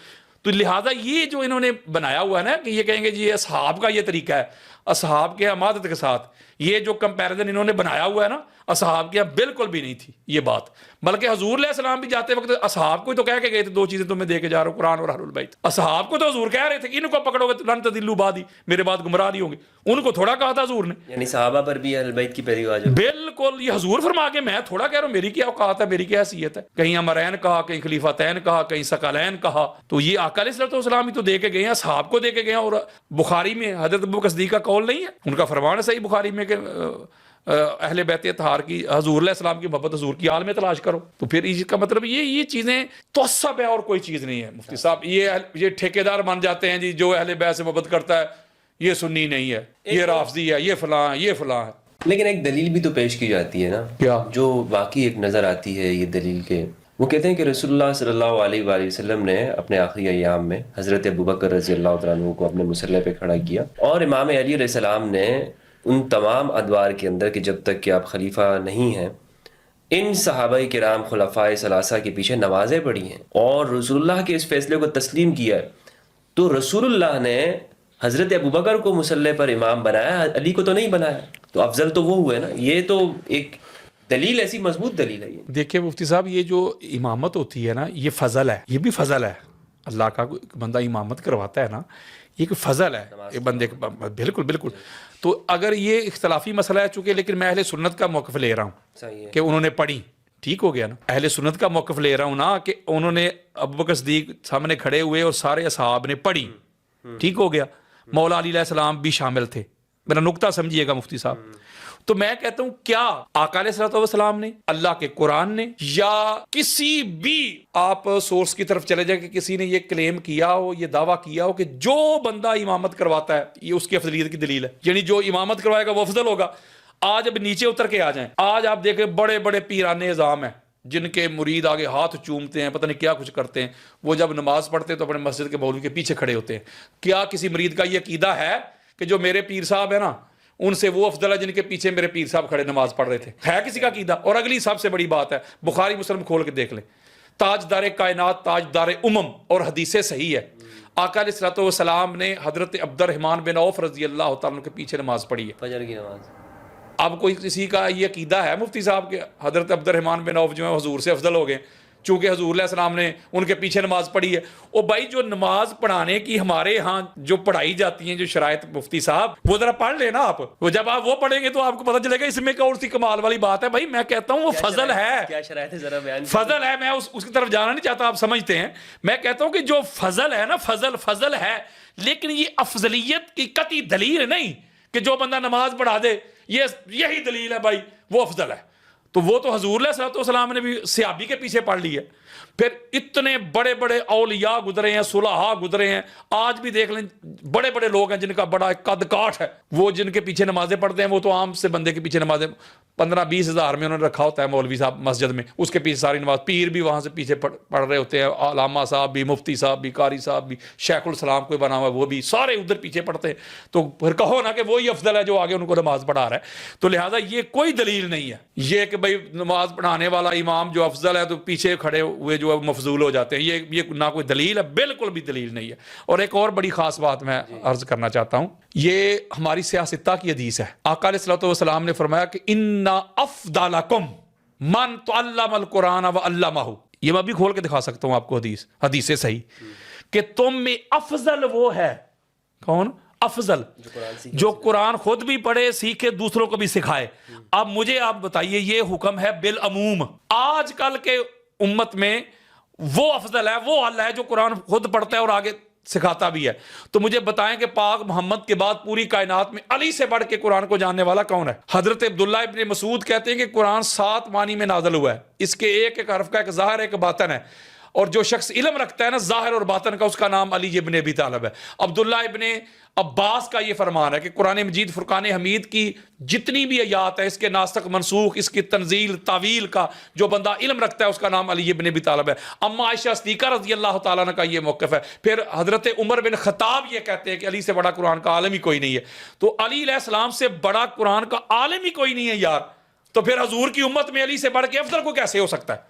تو لہٰذا یہ جو انہوں نے بنایا ہوا ہے نا کہ یہ کہیں گے جی یہ اصحاب کا یہ طریقہ ہے، اصحاب کے عمادت کے ساتھ یہ جو کمپیریزن انہوں نے بنایا ہوا ہے نا، اصحاب کی بالکل بھی نہیں تھی یہ بات، بلکہ حضور علیہ السلام بھی جاتے وقت اصحاب کو تو کہہ کے گئے تھے دو چیزیں تمہیں دے کے جا رہا ہوں، قرآن اور اہل البیت۔ اصحاب کو تو حضور کہہ رہے تھے کہ ان کو پکڑو گے لن تضلوا بعدی، میرے بعد گمراہ نہیں ہوں گے، ان کو تھوڑا کہا تھا حضور نے، یعنی صحابہ پر بھی اہل البیت کی پیروی واجب۔ بالکل، یہ حضور فرما کے میں تھوڑا کہہ رہا ہوں میری کیا اوقات ہے، میری کیا حیثیت ہے، کہیں امرین کہا، کہیں خلیفتین کہا، کہیں ثقلین کہا، تو یہ آقا علیہ الصلوۃ والسلام ہی تو دے کے گئے ہیں، اصحاب کو دے کے گئے ہیں۔ اور بخاری میں حضرت ابوبکر صدیق کا قول نہیں ہے، ان کا فرمان ہے صحیح بخاری میں کہ اہل بیت اطہار کی، حضور علیہ السلام کی محبت حضور کی آل میں تلاش کرو۔ تو پھر اس کا مطلب یہ چیزیں توسب ہے اور کوئی چیز نہیں ہے۔ مفتی صاحب یہ ٹھیکیدار بن جاتے ہیں جی، جو اہل بیت سے محبت کرتا ہے یہ سنی نہیں ہے، یہ رافضی ہے، یہ فلاں ہے، یہ فلاں ہے۔ لیکن ایک دلیل بھی تو پیش کی جاتی ہے نا، کیا؟ جو واقعی ایک نظر آتی ہے یہ دلیل کے، وہ کہتے ہیں کہ رسول اللہ صلی اللہ علیہ وآلہ وسلم نے اپنے آخری ایام میں حضرت ابوبکر رضی اللہ تعالیٰ عنہ کو اپنے مصلی پہ کھڑا کیا، اور امام علی علیہ السلام نے ان تمام ادوار کے اندر کہ جب تک کہ آپ خلیفہ نہیں ہیں ان صحابہ کرام خلفائے ثلاثہ کے پیچھے نمازیں پڑھی ہیں اور رسول اللہ کے اس فیصلے کو تسلیم کیا ہے۔ تو رسول اللہ نے حضرت ابوبکر کو مصلی پر امام بنایا، علی کو تو نہیں بنایا، تو افضل تو وہ ہوئے نا۔ یہ تو ایک دلیل، ایسی مضبوط دلیل ہے یہ۔ دیکھیں مفتی صاحب، یہ جو امامت ہوتی ہے نا، یہ فضل ہے، یہ بھی فضل ہے، اللہ کا بندہ امامت کرواتا ہے نا، یہ ایک فضل ہے ایک بندے کا، بالکل بالکل۔ تو اگر یہ اختلافی مسئلہ ہے چونکہ، لیکن میں اہل سنت کا موقف لے رہا ہوں صحیح ہے کہ انہوں نے پڑھی، ٹھیک ہو گیا نا، اہل سنت کا موقف لے رہا ہوں نا کہ انہوں نے ابوبکر صدیق سامنے کھڑے ہوئے اور سارے اصحاب نے پڑھی، ٹھیک ہو گیا، مولا علی علیہ السلام بھی شامل تھے، میرا نقطہ سمجھیے گا مفتی صاحب۔ تو میں کہتا ہوں کیا آقا علیہ الصلوۃ والسلام نے، اللہ کے قرآن نے، یا کسی بھی آپ سورس کی طرف چلے جائیں کہ کسی نے یہ کلیم کیا ہو، یہ دعویٰ کیا ہو کہ جو بندہ امامت کرواتا ہے یہ اس کی افضلیت کی دلیل ہے، یعنی جو امامت کروائے گا وہ افضل ہوگا۔ آج اب نیچے اتر کے آ جائیں، آج آپ دیکھیں بڑے بڑے پیران اعظام ہیں جن کے مرید آگے ہاتھ چومتے ہیں، پتہ نہیں کیا کچھ کرتے ہیں، وہ جب نماز پڑھتے ہیں تو اپنے مسجد کے مولوی کے پیچھے کھڑے ہوتے ہیں۔ کیا کسی مرید کا یہ عقیدہ ہے کہ جو میرے پیر صاحب ہیں نا ان سے وہ افضل ہے جن کے پیچھے میرے پیر صاحب کھڑے نماز پڑھ رہے تھے؟ ہے کسی کا عقیدہ؟ اور اگلی سب سے بڑی بات ہے، بخاری مسلم کھول کے دیکھ لیں، تاجدار کائنات، تاجدار اور حدیث صحیح ہے، آقا علیہ الصلوۃ والسلام نے حضرت عبد الرحمن بن عوف رضی اللہ تعالیٰ عنہ کے پیچھے نماز پڑھی ہے، فجر کی نماز۔ اب کوئی کسی کا یہ عقیدہ ہے مفتی صاحب کے حضرت عبد الرحمن بن عوف جو ہیں حضور سے افضل ہو گئے چونکہ حضور علیہ السلام نے ان کے پیچھے نماز پڑھی ہے؟ او بھائی، جو نماز پڑھانے کی ہمارے ہاں جو پڑھائی جاتی ہیں جو شرائط مفتی صاحب، وہ ذرا پڑھ لینا آپ، وہ جب آپ وہ پڑھیں گے تو آپ کو پتہ چلے گا اس میں کون سی کمال والی بات ہے۔ بھائی میں کہتا ہوں وہ فضل ہے، کیا شرائط ہے ذرا بیان؟ فضل ہے، میں اس کی طرف جانا نہیں چاہتا، آپ سمجھتے ہیں، میں کہتا ہوں کہ جو فضل ہے نا، فضل ہے، لیکن یہ افضلیت کی قطعی دلیل نہیں کہ جو بندہ نماز پڑھا دے یہی دلیل ہے بھائی وہ افضل ہے۔ تو وہ تو حضور علیہ الصلوۃ والسلام نے بھی صحابی کے پیچھے پڑھ لی ہے۔ پھر اتنے بڑے بڑے اولیاء گزرے ہیں، صلحاء گزرے ہیں، آج بھی دیکھ لیں بڑے بڑے لوگ ہیں جن کا بڑا قد کاٹ ہے، وہ جن کے پیچھے نمازیں پڑھتے ہیں، وہ تو عام سے بندے کے پیچھے نمازیں 15-20 ہزار میں انہوں نے رکھا ہوتا ہے مولوی صاحب مسجد میں، اس کے پیچھے ساری نماز، پیر بھی وہاں سے پیچھے پڑھ رہے ہوتے ہیں، علامہ صاحب بھی، مفتی صاحب بھی، قاری صاحب بھی، شیخ الاسلام کوئی بنا ہوا ہے وہ بھی، سارے ادھر پیچھے پڑھتے ہیں۔ تو پھر کہو نا کہ وہی افضل ہے جو آگے ان کو نماز پڑھا رہا ہے۔ تو لہٰذا یہ کوئی دلیل نہیں ہے یہ کہ بھائی نماز پڑھانے والا امام جو افضل ہے تو پیچھے کھڑے ہوئے جو مفضول ہو جاتے ہیں، یہ نہ کوئی دلیل ہے، بالکل بھی دلیل نہیں ہے۔ اور ایک اور بڑی خاص بات میں عرض کرنا چاہتا ہوں، یہ ہماری سیاستہ کی حدیث ہے، آقا علیہ الصلوۃ والسلام نے فرمایا کہ ان افضلکم من تعلم القرآن وعلمہ، یہ میں بھی کھول کے دکھا سکتا ہوں آپ کو حدیث صحیح، کہ تم میں افضل وہ ہے، کون افضل؟ جو قرآن خود بھی پڑھے، سیکھے، دوسروں کو بھی سکھائے۔ اب مجھے آپ بتائیے، یہ حکم ہے بالعموم، آج کل کے امت میں وہ افضل ہے، وہ اللہ ہے جو قرآن خود پڑھتا ہے اور آگے سکھاتا بھی ہے. تو مجھے بتائیں کہ پاک محمد کے بعد پوری کائنات میں علی سے بڑھ کے قرآن کو جاننے والا کون ہے؟ حضرت عبداللہ ابن مسعود کہتے ہیں کہ قرآن 7 معنی میں نازل ہوا ہے. اس کے ایک ایک حرف کا ایک ظاہر ایک باطن ہے، اور جو شخص علم رکھتا ہے نا ظاہر اور باطن کا، اس کا نام علی ابن ابی طالب ہے. عبداللہ ابن عباس کا یہ فرمان ہے کہ قرآن مجید فرقان حمید کی جتنی بھی آیات ہے، اس کے ناسخ منسوخ، اس کی تنزیل تعویل کا جو بندہ علم رکھتا ہے اس کا نام علی ابن ابی طالب ہے. اما عائشہ صدیقہ رضی اللہ تعالیٰ عنہ کا یہ موقف ہے. پھر حضرت عمر بن خطاب یہ کہتے ہیں کہ علی سے بڑا قرآن کا عالم ہی کوئی نہیں ہے. تو علی علیہ السلام سے بڑا قرآن کا عالم ہی کوئی نہیں ہے یار، تو پھر حضور کی امت میں علی سے بڑھ کے افضل کو کیسے ہو سکتا ہے؟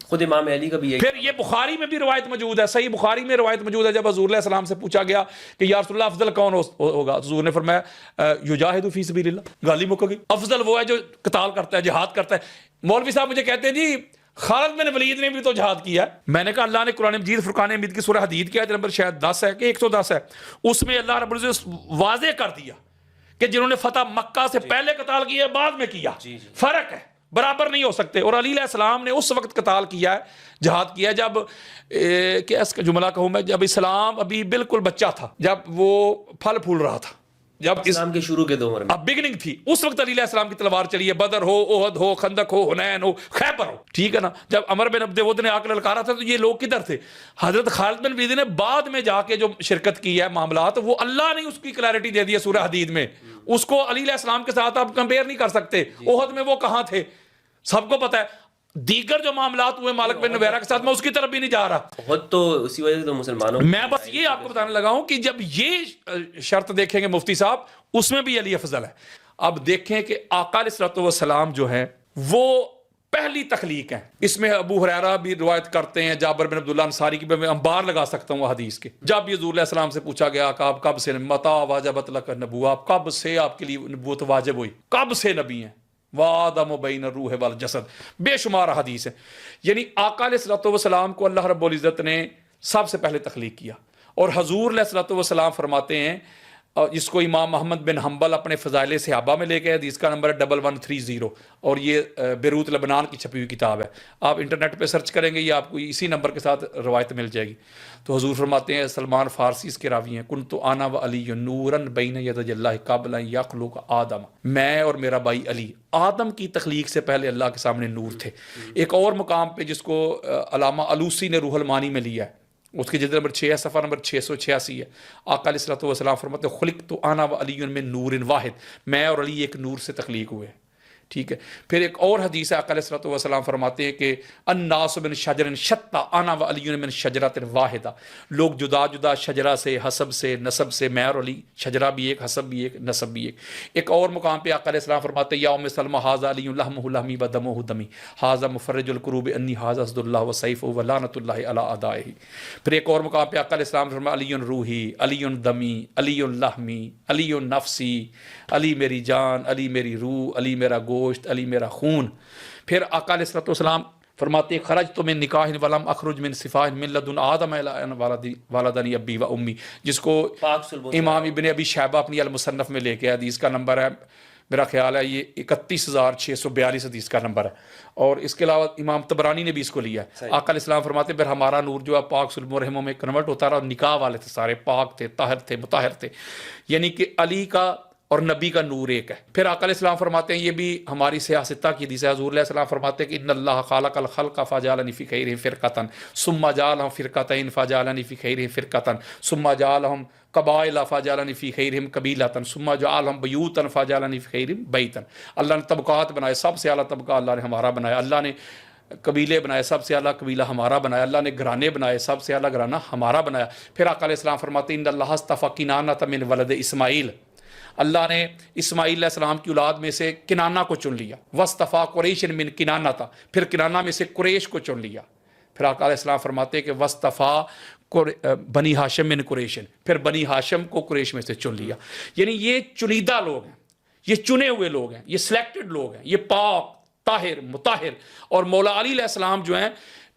خود امام علی کا بھی یہی. پھر یہ بخاری میں بھی روایت موجود ہے، صحیح بخاری میں روایت موجود ہے. جب حضور علیہ السلام سے پوچھا گیا کہ یا رسول اللہ افضل کون ہوگا، حضور نے فرمایا یجاہد فی سبیل اللہ. گالی مک گئی. افضل وہ ہے جو قتال کرتا ہے، جہاد کرتا ہے. مولوی صاحب مجھے کہتے ہیں جی خالد بن ولید نے بھی تو جہاد کیا ہے. میں نے کہا اللہ نے قرآن مجید فرقان حمید کی سورہ حدید کی آیت نمبر شاید 10 ہے کہ 110 ہے، اس میں اللہ رب العزت واضح کر دیا کہ جنہوں نے فتح مکہ سے پہلے قتال کیا بعد میں کیا، فرق ہے، برابر نہیں ہو سکتے. اور علی علیہ السلام نے اس وقت قتال کیا ہے، جہاد کیا ہے، جب کیا اس کا جملہ کہوں میں، جب اسلام ابھی بالکل بچہ تھا، جب وہ پھل پھول رہا تھا، جب اسلام کے شروع کے دور میں اب بگننگ تھی. اس وقت علی علیہ السلام کی تلوار چلی ہے. بدر ہو، احد ہو، خندق ہو، حنین ہو، خیبر ہو، ٹھیک ہے نا. جب عمر بن عبد ود نے آ کر للکارا تھا تو یہ لوگ کدھر تھے؟ حضرت خالد بن ولید نے بعد میں جا کے جو شرکت کی ہے معاملات، وہ اللہ نے اس کی کلیئرٹی دے دی ہے سورہ حدید میں. اس کو علی علیہ السلام کے ساتھ آپ کمپیئر نہیں کر سکتے. احد میں وہ کہاں تھے سب کو پتا ہے. دیگر جو معاملات ہوئے مالک بن نویرہ کے ساتھ، میں اس کی طرف بھی نہیں جا رہا. بہت تو اسی وجہ سے تو مسلمانوں، میں بس یہ آپ کو بتانے لگا ہوں کہ جب یہ شرط دیکھیں گے مفتی صاحب، اس میں بھی علی افضل ہے. اب دیکھیں کہ آقا علیہ الصلوۃ والسلام جو ہیں وہ پہلی تخلیق ہیں. اس میں ابو ہریرہ بھی روایت کرتے ہیں، جابر بن عبداللہ انصاری کی میں انبار لگا سکتا ہوں وہ حدیث کے. جب یہ حضور علیہ السلام سے پوچھا گیا کہ آپ کب سے متا واجبت لک النبوۃ، آپ کب سے آپ کے لیے نبوت واجب ہوئی، کب سے نبی ہیں؟ وَآدَمُ بَيْنَ الرُّوحِ وَالْجَسَدِ، بے شمار حدیث ہے. یعنی آقا علیہ الصلوۃ والسلام کو اللہ رب العزت نے سب سے پہلے تخلیق کیا. اور حضور علیہ الصلوۃ والسلام فرماتے ہیں، جس کو امام محمد بن حنبل اپنے فضائل صحابہ میں لے کے، حدیث کا نمبر ہے 1130، اور یہ بیروت لبنان کی چھپی ہوئی کتاب ہے. آپ انٹرنیٹ پہ سرچ کریں گے، یہ آپ کو اسی نمبر کے ساتھ روایت مل جائے گی. تو حضور فرماتے ہیں، سلمان فارسی اس کے راوی ہیں، کنت انا و علی نوراً بین یدی اللہ قبل ان یخلق آدم، میں اور میرا بھائی علی آدم کی تخلیق سے پہلے اللہ کے سامنے نور تھے. ایک اور مقام پہ جس کو علامہ علوسی نے روح المعانی میں لیا ہے، اس کی جلد نمبر 6 ہے، صفحہ نمبر 686 ہے. آقا علیہ الصلوۃ والسلام فرماتے ہیں، خلقت انا و علی من نور واحد، میں اور علی ایک نور سے تخلیق ہوئے. ٹھیک ہے. پھر ایک اور حدیث ہے، آقا علیہ الصلوۃ والسلام فرماتے ہیں کہ الناس من شجر شتى انا و علی من شجرۃ واحدہ، لوگ جدا جدا شجرہ سے، حسب سے، نسب سے، میں اور علی شجرہ بھی ایک، حسب بھی ایک، نسب بھی ایک. ایک اور مقام پہ آقا علیہ السلام فرماتے ہیں، یا ام سلمہ ھذا علی لحمہ لحمی و دمہ دمی، ھذا مفرج الکروب انی ھذا اسد اللہ و سیفہ و لعنۃ اللہ علی اعدائہ. پھر ایک اور مقام پہ آقا علیہ السلام فرمایا، علی روحی، علی دمی، علی لحمی، علی نفسی، علی میری جان، علی میری روح، علی میرا گوشت، علی میرا خون. پھر آقا علیہ الصلوۃ والسلام فرماتے خرجت من نکاح ولم اخرج من صفاء من لدن آدم الی ولدنی ابی و امی، جس کو امام ابن ابی شیبہ اپنی المصنف میں لے کے، حدیث کا نمبر ہے میرا خیال ہے یہ 31642 حدیث کا نمبر ہے. اور اس کے علاوہ امام طبرانی نے بھی اس کو لیا ہے. آقا علیہ السلام فرماتے پھر ہمارا نور جو ہے پاک صلب و رحموں میں کنورٹ ہوتا رہا، اور نکاح والے تھے سارے پاک تھے، طاہر تھے، مطہر تھے. یعنی کہ علی کا اور نبی کا نور ایک ہے. پھر آقا علیہ السلام فرماتے ہیں، یہ بھی ہماری سیاستہ کی حدیث ہے، حضور علیہ السلام فرماتے ہیں کہ ان اللہ خالق الخلق فجعلنی فی خیرہم فرقۃ ثم جعلهم فرقتین فجعلنی فی خیرہم فرقۃ ثم جعلهم قبائل فجعلنی فی خیرہم قبیلۃ ثم جعلهم بیوتا فجعلنی فی خیرہم بیتا. اللہ نے طبقات بنائے، سب سے اعلیٰ طبقہ اللہ نے ہمارا بنایا. اللہ نے قبیلے بنائے، سب سے اعلیٰ قبیلہ ہمارا بنایا. اللہ نے گھرانے بنائے، سب سے اعلیٰ گھرانہ ہمارا بنایا. پھر آقا علیہ السلام فرماتے ہیں ان اللہ اصطفی کنانۃ من ولد اسماعیل، اللہ نے اسماعیل علیہ السلام کی اولاد میں سے کنانہ کو چن لیا. واصطفیٰ قریش من کنانہ تھا، پھر کنانہ میں سے قریش کو چن لیا. پھر آقا علیہ السلام فرماتے ہیں کہ واصطفیٰ بنی ہاشم من قریش، پھر بنی ہاشم کو قریش میں سے چن لیا. یعنی یہ چنیدہ لوگ ہیں، یہ چنے ہوئے لوگ ہیں، یہ سلیکٹڈ لوگ ہیں، یہ پاک، طاہر، مطہر. اور مولا علی علیہ السلام جو ہیں،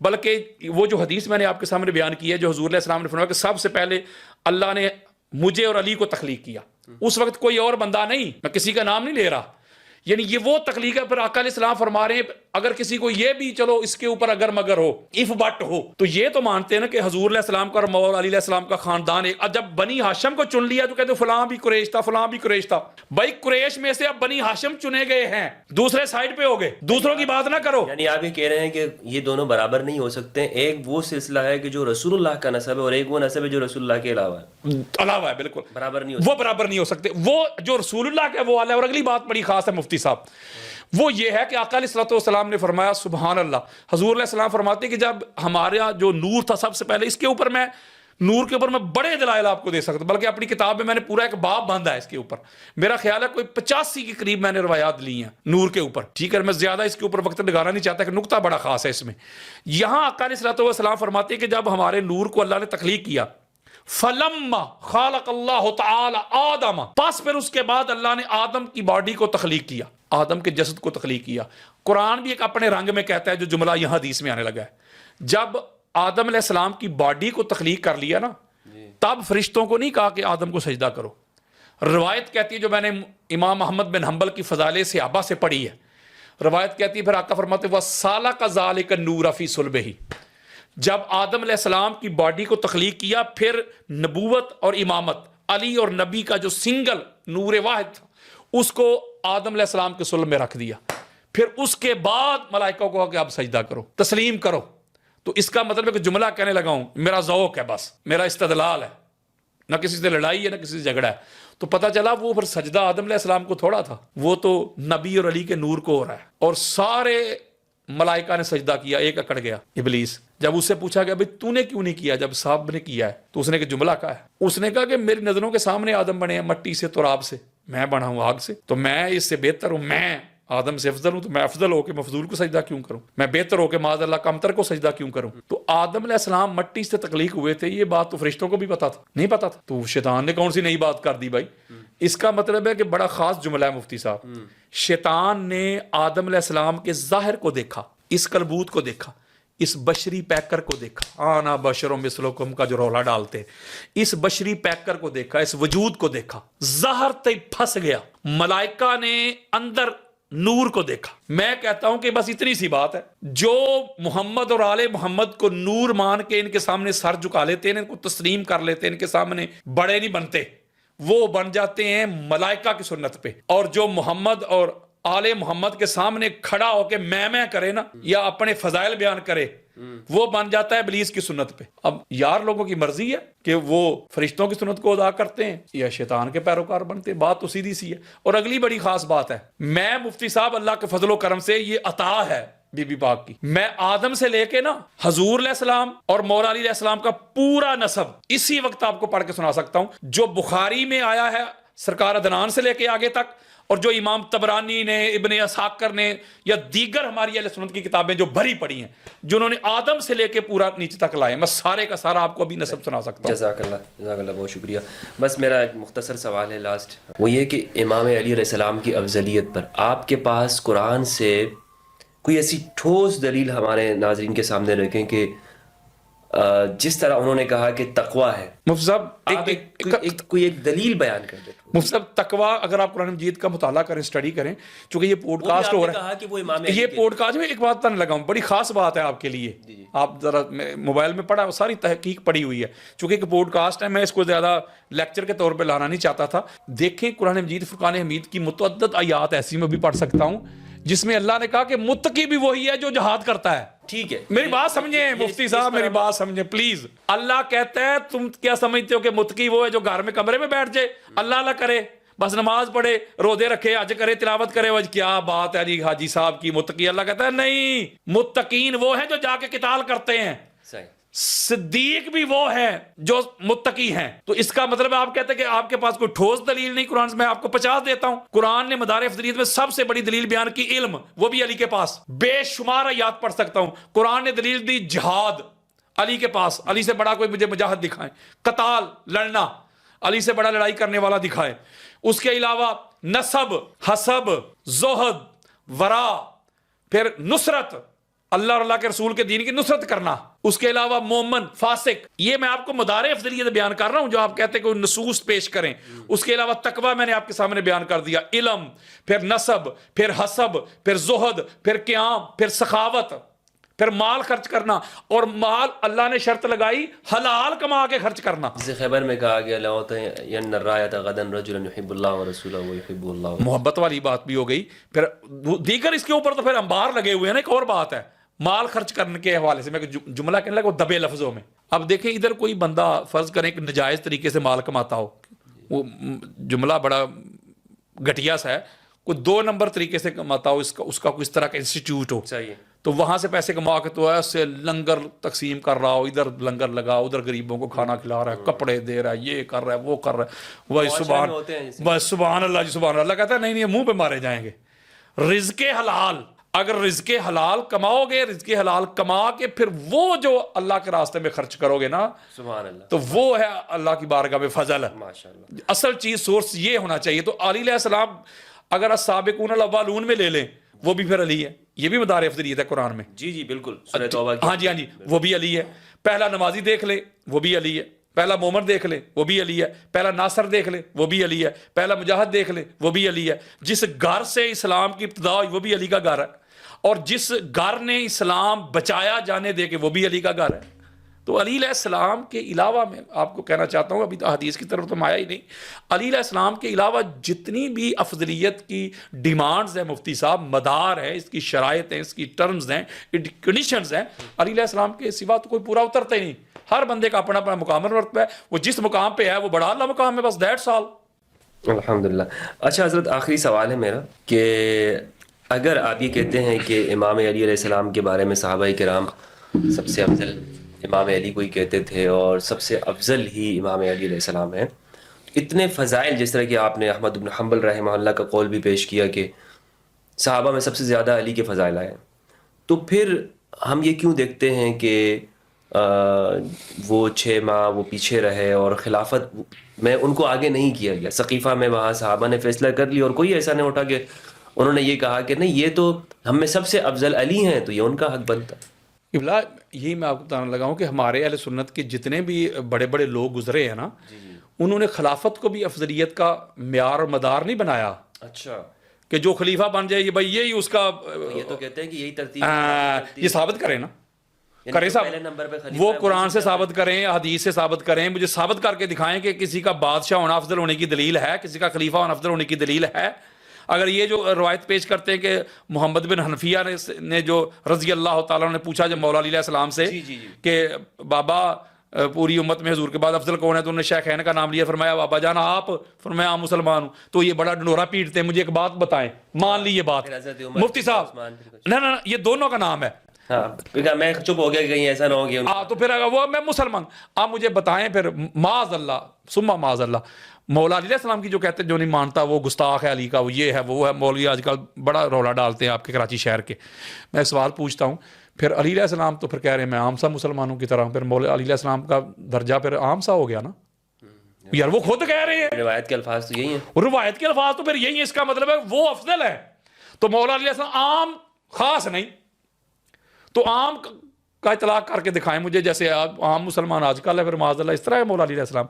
بلکہ وہ جو حدیث میں نے آپ کے سامنے بیان کی ہے، جو حضور علیہ السلام نے فرمایا کہ سب سے پہلے اللہ نے مجھے اور علی کو تخلیق کیا. اس وقت کوئی اور بندہ نہیں، میں کسی کا نام نہیں لے رہا. یعنی یہ وہ تخلیق ہے. پھر آقا علیہ السلام فرما رہے ہیں اگر کسی کو یہ بھی چلو اس کے اوپر اگر مگر ہو اف بٹ ہو تو یہ تو مانتے ہیں نا کہ حضور علیہ السلام کا اور مولا علی علیہ السلام کا خاندان ایک. جب بنی ہاشم کو چن لیا تو کہتے فلاں بھی قریش تھا فلاں بھی قریش تھا. بھائی قریش میں سے اب بنی ہاشم چنے گئے ہیں, دوسرے سائڈ پہ ہو گئے, دوسروں کی بات نہ کرو. یعنی آپ یہ کہہ رہے ہیں کہ یہ دونوں برابر نہیں ہو سکتے, ایک وہ سلسلہ ہے کہ جو رسول اللہ کا نسب ہے اور ایک وہ نسب ہے جو رسول اللہ کے علاوہ ہے. بالکل برابر نہیں وہ برابر نہیں ہو سکتے. وہ جو رسول اللہ کا وہ والا ہے. اور اگلی بات بڑی خاص ہے مفتی صاحب, وہ یہ ہے کہ آقا علیہ الصلوۃ والسلام نے فرمایا, سبحان اللہ, حضور علیہ السلام فرماتے ہیں کہ جب ہمارا جو نور تھا سب سے پہلے, اس کے اوپر میں نور کے اوپر میں بڑے دلائل آپ کو دے سکتا ہوں, بلکہ اپنی کتاب میں میں نے پورا ایک باب باندھا ہے اس کے اوپر. میرا خیال ہے کوئی 85 کے قریب میں نے روایات لی ہیں نور کے اوپر. ٹھیک ہے, میں زیادہ اس کے اوپر وقت لگانا نہیں چاہتا کہ نقطہ بڑا خاص ہے اس میں. یہاں آقا علیہ الصلوۃ والسلام فرماتے ہیں کہ جب ہمارے نور کو اللہ نے تخلیق کیا, فلما خالق اللہ تعالی آدم, پس پھر اس کے بعد اللہ نے آدم کی باڈی کو تخلیق کیا, آدم کے جسد کو تخلیق کیا. قرآن بھی ایک اپنے رنگ میں کہتا ہے جو جملہ یہاں حدیث میں آنے لگا ہے. جب آدم علیہ السلام کی باڈی کو تخلیق کر لیا نا, تب فرشتوں کو نہیں کہا کہ آدم کو سجدہ کرو. روایت کہتی ہے, جو میں نے امام محمد بن حنبل کی فضائل صحابہ سے پڑھی ہے, روایت کہتی ہے پھر آقا فرماتے وَسَالَكَ ذَلِكَ النُّورَ فِي صُلْبِهِ, جب آدم علیہ السلام کی باڈی کو تخلیق کیا, پھر نبوت اور امامت, علی اور نبی کا جو سنگل نور واحد تھا, اس کو آدم علیہ السلام کے صلب میں رکھ دیا. پھر اس کے بعد ملائکہ کو کہا کہ آپ سجدہ کرو, تسلیم کرو. تو اس کا مطلب ہے کہ جملہ کہنے لگا ہوں, میرا ذوق ہے, بس میرا استدلال ہے, نہ کسی سے لڑائی ہے نہ کسی سے جھگڑا ہے. تو پتہ چلا وہ پھر سجدہ آدم علیہ السلام کو تھوڑا تھا, وہ تو نبی اور علی کے نور کو ہو رہا ہے. اور سارے ملائکہ نے سجدہ کیا, ایک اکڑ گیا ابلیس. جب اس سے پوچھا گیا بھئی تو نے کیوں نہیں کیا جب صاحب نے کیا ہے, تو اس نے کہ جملہ کہا ہے. اس نے کہا کہ میری نظروں کے سامنے آدم بنے ہیں مٹی سے, تراب سے, میں بنا ہوں آگ سے, تو میں اس سے بہتر ہوں, میں آدم سے افضل ہوں, تو میں افضل ہو کے مفضول کو سجدہ کیوں کروں, میں بہتر ہو کے معاذ اللہ کمتر کو سجدہ کیوں کروں. تو آدم علیہ السلام مٹی سے تخلیق ہوئے تھے, یہ بات تو فرشتوں کو بھی پتا تھا, نہیں پتا تھا. تو شیطان نے کون سی نئی بات کر دی بھائی. اس کا مطلب ہے کہ بڑا خاص جملہ ہے مفتی صاحب. شیطان نے آدم علیہ السلام کے ظاہر کو دیکھا, اس کلبوت کو دیکھا, اس بشری پیکر کو دیکھا, آنا بشروں مثلکم کا جو رولا ڈالتے, اس بشری پیکر کو دیکھا, اس وجود کو دیکھا, ظاہر تے پھنس گیا. ملائکہ نے اندر نور کو دیکھا. میں کہتا ہوں کہ بس اتنی سی بات ہے, جو محمد اور آل محمد کو نور مان کے ان کے سامنے سر جھکا لیتے ہیں, ان کو تسلیم کر لیتے ہیں, ان کے سامنے بڑے نہیں بنتے, وہ بن جاتے ہیں ملائکہ کی سنت پہ. اور جو محمد اور آل محمد کے سامنے کھڑا ہو کے میں کرے نا, یا اپنے فضائل بیان کرے, وہ بن جاتا ہے ابلیس کی سنت پہ. اب یار لوگوں کی مرضی ہے کہ وہ فرشتوں کی سنت کو ادا کرتے ہیں یا شیطان کے پیروکار بنتے ہیں, بات تو سیدھی سی ہے. اور اگلی بڑی خاص بات ہے, میں مفتی صاحب اللہ کے فضل و کرم سے یہ عطا ہے بی بی پاک کی, میں آدم سے لے کے نا حضور علیہ السلام اور مولا علی علیہ السلام کا پورا نسب اسی وقت آپ کو پڑھ کے سنا سکتا ہوں, جو بخاری میں آیا ہے سرکار عدنان سے لے کے آگے تک, اور جو امام طبرانی نے, ابن اسحاق نے, یا دیگر ہماری اہل سنت کی کتابیں جو بھری پڑی ہیں, جنہوں نے آدم سے لے کے پورا نیچے تک لائے, میں سارے کا سارا آپ کو ابھی نسب سنا سکتا ہوں. جزاک اللہ, بہت شکریہ. بس میرا ایک مختصر سوال ہے لاسٹ, وہ یہ کہ امام علی علیہ السلام کی افضلیت پر آپ کے پاس قرآن سے کوئی ایسی ٹھوس دلیل ہمارے ناظرین کے سامنے رکھیں کہ جس طرح انہوں نے کہا کہ تقویٰ ہے, مفتی صاحب کوئی ایک دلیل بیان کر دیں. مفتی صاحب تقویٰ اگر آپ قرآن مجید کا مطالعہ کریں, اسٹڈی کریں, چونکہ یہ پوڈ کاسٹ ہو رہا ہے, یہ پوڈ کاسٹ میں ایک بات تن لگاؤں, بڑی خاص بات ہے آپ کے لیے, آپ ذرا موبائل میں پڑھا, ساری تحقیق پڑی ہوئی ہے, چونکہ ایک پوڈ کاسٹ ہے, میں اس کو زیادہ لیکچر کے طور پہ لانا نہیں چاہتا تھا. دیکھیں قرآن مجید فرقان حمید کی متعدد آیات ایسی میں بھی پڑھ سکتا ہوں جس میں اللہ نے کہا کہ متقی بھی وہی ہے جو جہاد کرتا ہے. ٹھیک ہے, میری بات سمجھیں مفتی صاحب, میری بات سمجھیں پلیز. اللہ کہتا ہے تم کیا سمجھتے ہو کہ متقی وہ ہے جو گھر میں کمرے میں بیٹھ جائے, اللہ کرے, بس نماز پڑھے, روزے رکھے, حج کرے, تلاوت کرے, وج کیا بات ہے جی حاجی صاحب کی متقی. اللہ کہتا ہے نہیں, متقین وہ ہیں جو جا کے قتال کرتے ہیں. صدیق بھی وہ ہیں جو متقی ہیں. تو اس کا مطلب آپ کہتے ہیں کہ آپ کے پاس کوئی ٹھوس دلیل نہیں قرآن سے. میں آپ کو 50 دیتا ہوں. قرآن نے مدار افضلیت میں سب سے بڑی دلیل بیان کی علم, وہ بھی علی کے پاس. بے شمار آیات پڑھ سکتا ہوں. قرآن نے دلیل دی جہاد, علی کے پاس. علی سے بڑا کوئی مجھے مجاہد دکھائیں. قتال, لڑنا, علی سے بڑا لڑائی کرنے والا دکھائے. اس کے علاوہ نسب, حسب, زہد, ورا, پھر نصرت, اللہ اور اللہ کے رسول کے دین کی نصرت کرنا، اس کے علاوہ مومن، فاسق، یہ میں آپ کو مدار افضلیت بیان کر رہا ہوں جو آپ کہتے ہیں کہ نصوص پیش کریں. اس کے علاوہ تقوی میں نے آپ کے سامنے بیان کر دیا، علم، پھر نسب، پھر حسب، پھر زہد، پھر قیام، پھر سخاوت، پھر مال خرچ کرنا، اور مال اللہ نے شرط لگائی حلال کما کے خرچ کرنا. جسے خیبر میں کہا گیا لَأُعْطِيَنَّ الرَّايَةَ غَدًا رَجُلًا يُحِبُّ اللَّهَ وَرَسُولَهُ وَيُحِبُّهُ اللَّهُ. محبت والی بات بھی ہو گئی. پھر دیگر اس کے اوپر تو پھر انبار لگے ہوئے ہیں نا. ایک اور بات ہے مال خرچ کرنے کے حوالے سے، میں جملہ کہنے لگا وہ دبے لفظوں میں. اب دیکھیں ادھر کوئی بندہ فرض کریں کہ نجائز طریقے سے مال کماتا ہو، وہ جملہ بڑا گھٹیا سا ہے، کوئی 2 نمبر طریقے سے کماتا ہو، اس کا کوئی اس طرح کا انسٹیٹیوٹ ہو، تو وہاں سے پیسے کما کے تو ایسے لنگر تقسیم کر رہا ہو، ادھر لنگر لگا، ادھر غریبوں کو کھانا کھلا رہا ہے، کپڑے دے رہا ہے، یہ کر رہا ہے، وہ کر رہا ہے. وہی سبحان اللہ جی سبحان اللہ کہتا ہے نہیں منہ پہ مارے جائیں گے. رزق حلال، اگر رزق حلال کماؤ گے، رزق حلال کما کے پھر وہ جو اللہ کے راستے میں خرچ کرو گے نا، سبحان اللہ، تو وہ ہے اللہ کی بارگاہ میں فضل. ماشاءاللہ اصل چیز سورس یہ ہونا چاہیے. تو علی علیہ السلام اگر السابقون الاولون میں لے لیں وہ بھی پھر علی ہے. یہ بھی مدار افضلیت ہے قرآن میں. جی بالکل، سورہ توبہ کی. ہاں جی وہ بھی علی ہے. پہلا نمازی دیکھ لے وہ بھی علی ہے، پہلا مومن دیکھ لے وہ بھی علی ہے، پہلا ناصر دیکھ لے وہ بھی علی ہے، پہلا مجاہد دیکھ لے وہ بھی علی ہے. جس گھر سے اسلام کی ابتدا ہوئی وہ بھی علی کا گھر ہے، اور جس گھر نے اسلام بچایا جانے دے کے وہ بھی علی کا گھر ہے. تو علی علیہ السلام کے علاوہ میں آپ کو کہنا چاہتا ہوں، ابھی حدیث کی طرف تو میں آیا ہی نہیں، علی علیہ السلام کے علاوہ جتنی بھی افضلیت کی ڈیمانڈز ہیں مفتی صاحب، مدار ہے، اس کی شرائط ہیں، اس کی ٹرمز ہیں، کنڈیشنز ہیں، علی علیہ السلام کے سوا تو کوئی پورا اترتا ہی نہیں. ہر بندے کا اپنا اپنا مقام اور مرتبہ ہے، وہ جس مقام پہ ہے وہ بڑا اعلیٰ مقام ہے، بس دیٹس آل. الحمدللہ. اچھا حضرت، آخری سوال ہے میرا کہ اگر آپ یہ کہتے ہیں کہ امام علی علیہ السلام کے بارے میں صحابہ کرام سب سے افضل امام علی کو ہی کہتے تھے اور سب سے افضل ہی امام علی علیہ السلام ہیں، اتنے فضائل، جس طرح کہ آپ نے احمد بن حنبل رحمہ اللہ کا قول بھی پیش کیا کہ صحابہ میں سب سے زیادہ علی کے فضائل آئے، تو پھر ہم یہ کیوں دیکھتے ہیں کہ وہ 6 ماہ وہ پیچھے رہے اور خلافت میں ان کو آگے نہیں کیا گیا؟ سقیفہ میں وہاں صحابہ نے فیصلہ کر لیا اور کوئی ایسا نہیں اٹھا کہ انہوں نے یہ کہا کہ نہیں یہ تو ہم میں سب سے افضل علی ہیں تو یہ ان کا حق بنتا. یہی میں آپ کو بتانا لگا ہوں کہ ہمارے اہل سنت کے جتنے بھی بڑے بڑے لوگ گزرے ہیں نا، انہوں نے خلافت کو بھی افضلیت کا معیار اور مدار نہیں بنایا. اچھا، کہ جو خلیفہ بن جائے یہ بھائی یہی اس کا، یہ تو کہتے ہیں کہ یہی ترتیب، یہ ثابت کریں نا، کریں صاحب، وہ قرآن سے ثابت کریں، حدیث سے ثابت کریں، مجھے ثابت کر کے دکھائیں کہ کسی کا بادشاہ ہونا افضل ہونے کی دلیل ہے، کسی کا خلیفہ ہونا افضل ہونے کی دلیل ہے. اگر یہ جو روایت پیش کرتے ہیں کہ محمد بن حنفیہ نے جو رضی اللہ تعالیٰ نے پوچھا جب مولا علی علیہ السلام سے کہ بابا پوری امت میں حضور کے بعد افضل کون ہے، تو انہوں نے شیخین کا نام لیا، فرمایا بابا جانا آپ، فرمایا عام مسلمان ہوں. تو یہ بڑا ڈنڈورا پیٹتے ہیں. مجھے ایک بات بتائیں، مان لی یہ بات مفتی صاحب، نہ یہ دونوں کا نام ہے. میں چپ ہو گیا کہ کہیں ایسا نہ ہو گیا تو پھر اگر وہ میں مسلمان، آپ مجھے بتائیں پھر معاذ اللہ ثم معاذ اللہ، مولا علیہ السلام کی جو کہتے ہیں جو نہیں مانتا وہ گستاخ ہے علی کا، وہ یہ ہے وہ ہے. مولوی آج کل بڑا رولا ڈالتے ہیں آپ کے کراچی شہر کے. میں ایک سوال پوچھتا ہوں، پھر علی علیہ السلام تو پھر کہہ رہے ہیں میں عام سا مسلمانوں کی طرح، پھر مولا علی علیہ السلام کا درجہ پھر عام سا ہو گیا نا یار، وہ خود کہہ رہے ہیں. روایت کے الفاظ تو یہی ہیں، روایت کے الفاظ تو پھر یہی ہیں. اس کا مطلب ہے وہ افضل ہے. تو مولا علی علیہ السلام عام خاص نہیں، تو عام کا اطلاق کر کے دکھائیں مجھے، جیسے عام مسلمان آج کل ہے پھر معاذ اللہ اس طرح ہے مولا علی علیہ السلام.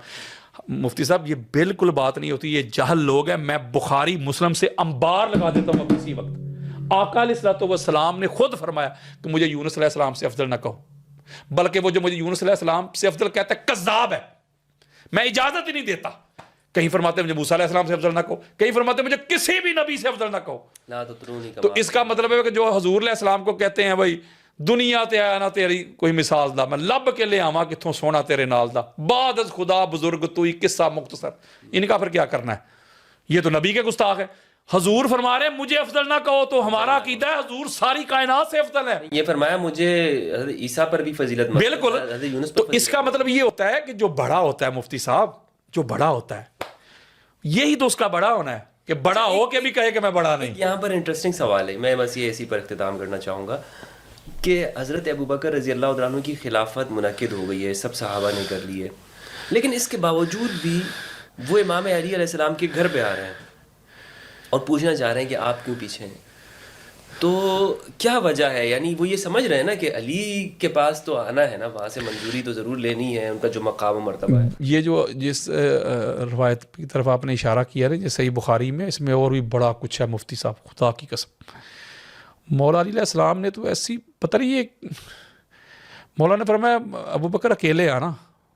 مفتی صاحب یہ بالکل بات نہیں ہوتی، یہ جہل لوگ ہیں. میں بخاری مسلم سے انبار لگا دیتا ہوں کسی وقت. آقا علیہ الصلوۃ والسلام نے خود فرمایا کہ مجھے یونس علیہ السلام سے افضل نہ کہو، بلکہ وہ جو مجھے یونس علیہ السلام سے افضل کہتا ہے کذاب ہے، میں اجازت ہی نہیں دیتا. کہیں فرماتے مجھے موسیٰ علیہ السلام سے افضل نہ کہو، کہیں فرماتے مجھے کسی بھی نبی سے افضل نہ کہو. تو اس کا مطلب ہے کہ جو حضور علیہ السلام کو کہتے ہیں بھائی دنیا تے آیا نہ تیری کوئی مثال دا، میں لب کے لے آواں کتھوں سونا تیرے نال دا، بعد از خدا بزرگ توئی قصہ مختصر. ان کا پھر کیا کرنا ہے؟ یہ تو نبی کے گستاخ ہے. حضور فرما رہے ہیں مجھے افضل نہ کہو، تو ہمارا عقیدہ ہے حضور ساری کائنات سے افضل ہے. یہ فرمایا مجھے حضرت عیسیٰ پر بھی فضیلت، بالکل. تو اس کا مطلب یہ ہوتا ہے کہ جو بڑا ہوتا ہے مفتی صاحب، جو بڑا ہوتا ہے یہی تو اس کا بڑا ہونا ہے کہ بڑا ہو کے بھی کہے کہ میں بڑا نہیں. یہاں پر انٹرسٹنگ سوال ہے، میں بس یہ اسی پر اختتام کرنا چاہوں گا کہ حضرت ابوبکر رضی اللہ عنہ کی خلافت منعقد ہو گئی ہے، سب صحابہ نے کر لی ہے، لیکن اس کے باوجود بھی وہ امام علی علیہ السلام کے گھر پہ آ رہے ہیں اور پوچھنا چاہ رہے ہیں کہ آپ کیوں پیچھے ہیں. تو کیا وجہ ہے؟ یعنی وہ یہ سمجھ رہے ہیں نا کہ علی کے پاس تو آنا ہے نا، وہاں سے منظوری تو ضرور لینی ہے، ان کا جو مقام و مرتبہ ہے. یہ جو جس روایت کی طرف آپ نے اشارہ کیا ہے صحیح بخاری میں، اس میں اور بھی بڑا کچھ ہے مفتی صاحب، خدا کی قسم. مولا علی علیہ السلام نے تو ایسی پتہ نہیں، یہ مولا نے فرمایا ابو بکر اکیلے آنا،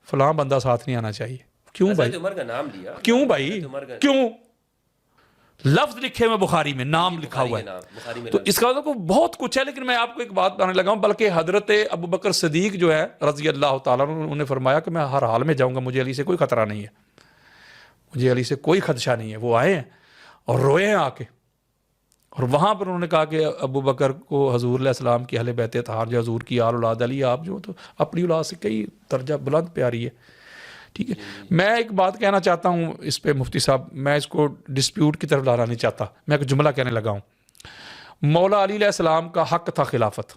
فلاں بندہ ساتھ نہیں آنا چاہیے. کیوں بھائی؟ حضرت عمر کا نام لیا. کیوں بھائی؟ کیوں؟ لفظ لکھے ہوئے بخاری میں، نام لکھا ہوا ہے. تو اس کا کو بہت کچھ ہے، لیکن میں آپ کو ایک بات بتانے لگا ہوں. بلکہ حضرت ابو بکر صدیق جو ہے رضی اللہ تعالیٰ عنہ، انہوں نے فرمایا کہ میں ہر حال میں جاؤں گا، مجھے علی سے کوئی خطرہ نہیں ہے، مجھے علی سے کوئی خدشہ نہیں ہے. وہ آئے ہیں اور روئے ہیں آ کے، اور وہاں پر انہوں نے کہا کہ ابو بکر کو حضور علیہ السلام کی اہل بیت اطہار جو حضور کی آل اولاد علی، آپ جو تو اپنی اولاد سے کئی درجہ بلند پیاری ہے. ٹھیک ہے. میں ایک بات کہنا چاہتا ہوں اس پہ مفتی صاحب، میں اس کو ڈسپیوٹ کی طرف لانا نہیں چاہتا، میں ایک جملہ کہنے لگا ہوں. مولا علی علیہ السلام کا حق تھا خلافت،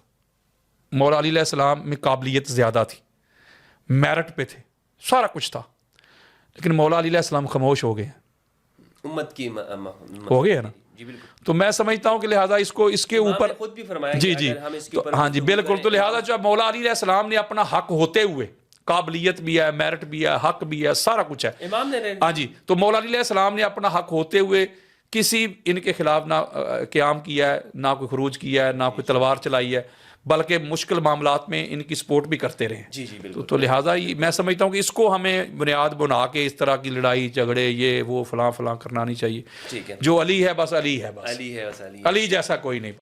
مولا علی علیہ السلام میں قابلیت زیادہ تھی، میرٹ پہ تھے، سارا کچھ تھا، لیکن مولا علی علیہ السلام خاموش ہو گئے، امت کی ہو گئے نا. جی بالکل. تو میں سمجھتا ہوں کہ لہٰذا اس کو اس کے اوپر خود بھی فرمایا جی جی ہاں جی بالکل. تو لہٰذا جو مولا علی علیہ السلام نے اپنا حق ہوتے ہوئے، قابلیت بھی ہے، میرٹ بھی ہے، حق بھی ہے، سارا کچھ ہے، امام نے ہاں جی. تو مولا علی علیہ السلام نے اپنا حق ہوتے ہوئے کسی ان کے خلاف نہ قیام کیا ہے، نہ کوئی خروج کیا ہے، نہ کوئی تلوار چلائی ہے، بلکہ مشکل معاملات میں ان کی سپورٹ بھی کرتے رہے. جی جی بالکل. تو لہٰذا میں سمجھتا ہوں کہ اس کو ہمیں بنیاد بنا کے اس طرح کی لڑائی جھگڑے یہ وہ فلاں فلاں کرنا نہیں چاہیے. ٹھیک ہے. جو علی ہے بس علی ہے، بس علی ہے بس علی. علی جیسا کوئی نہیں.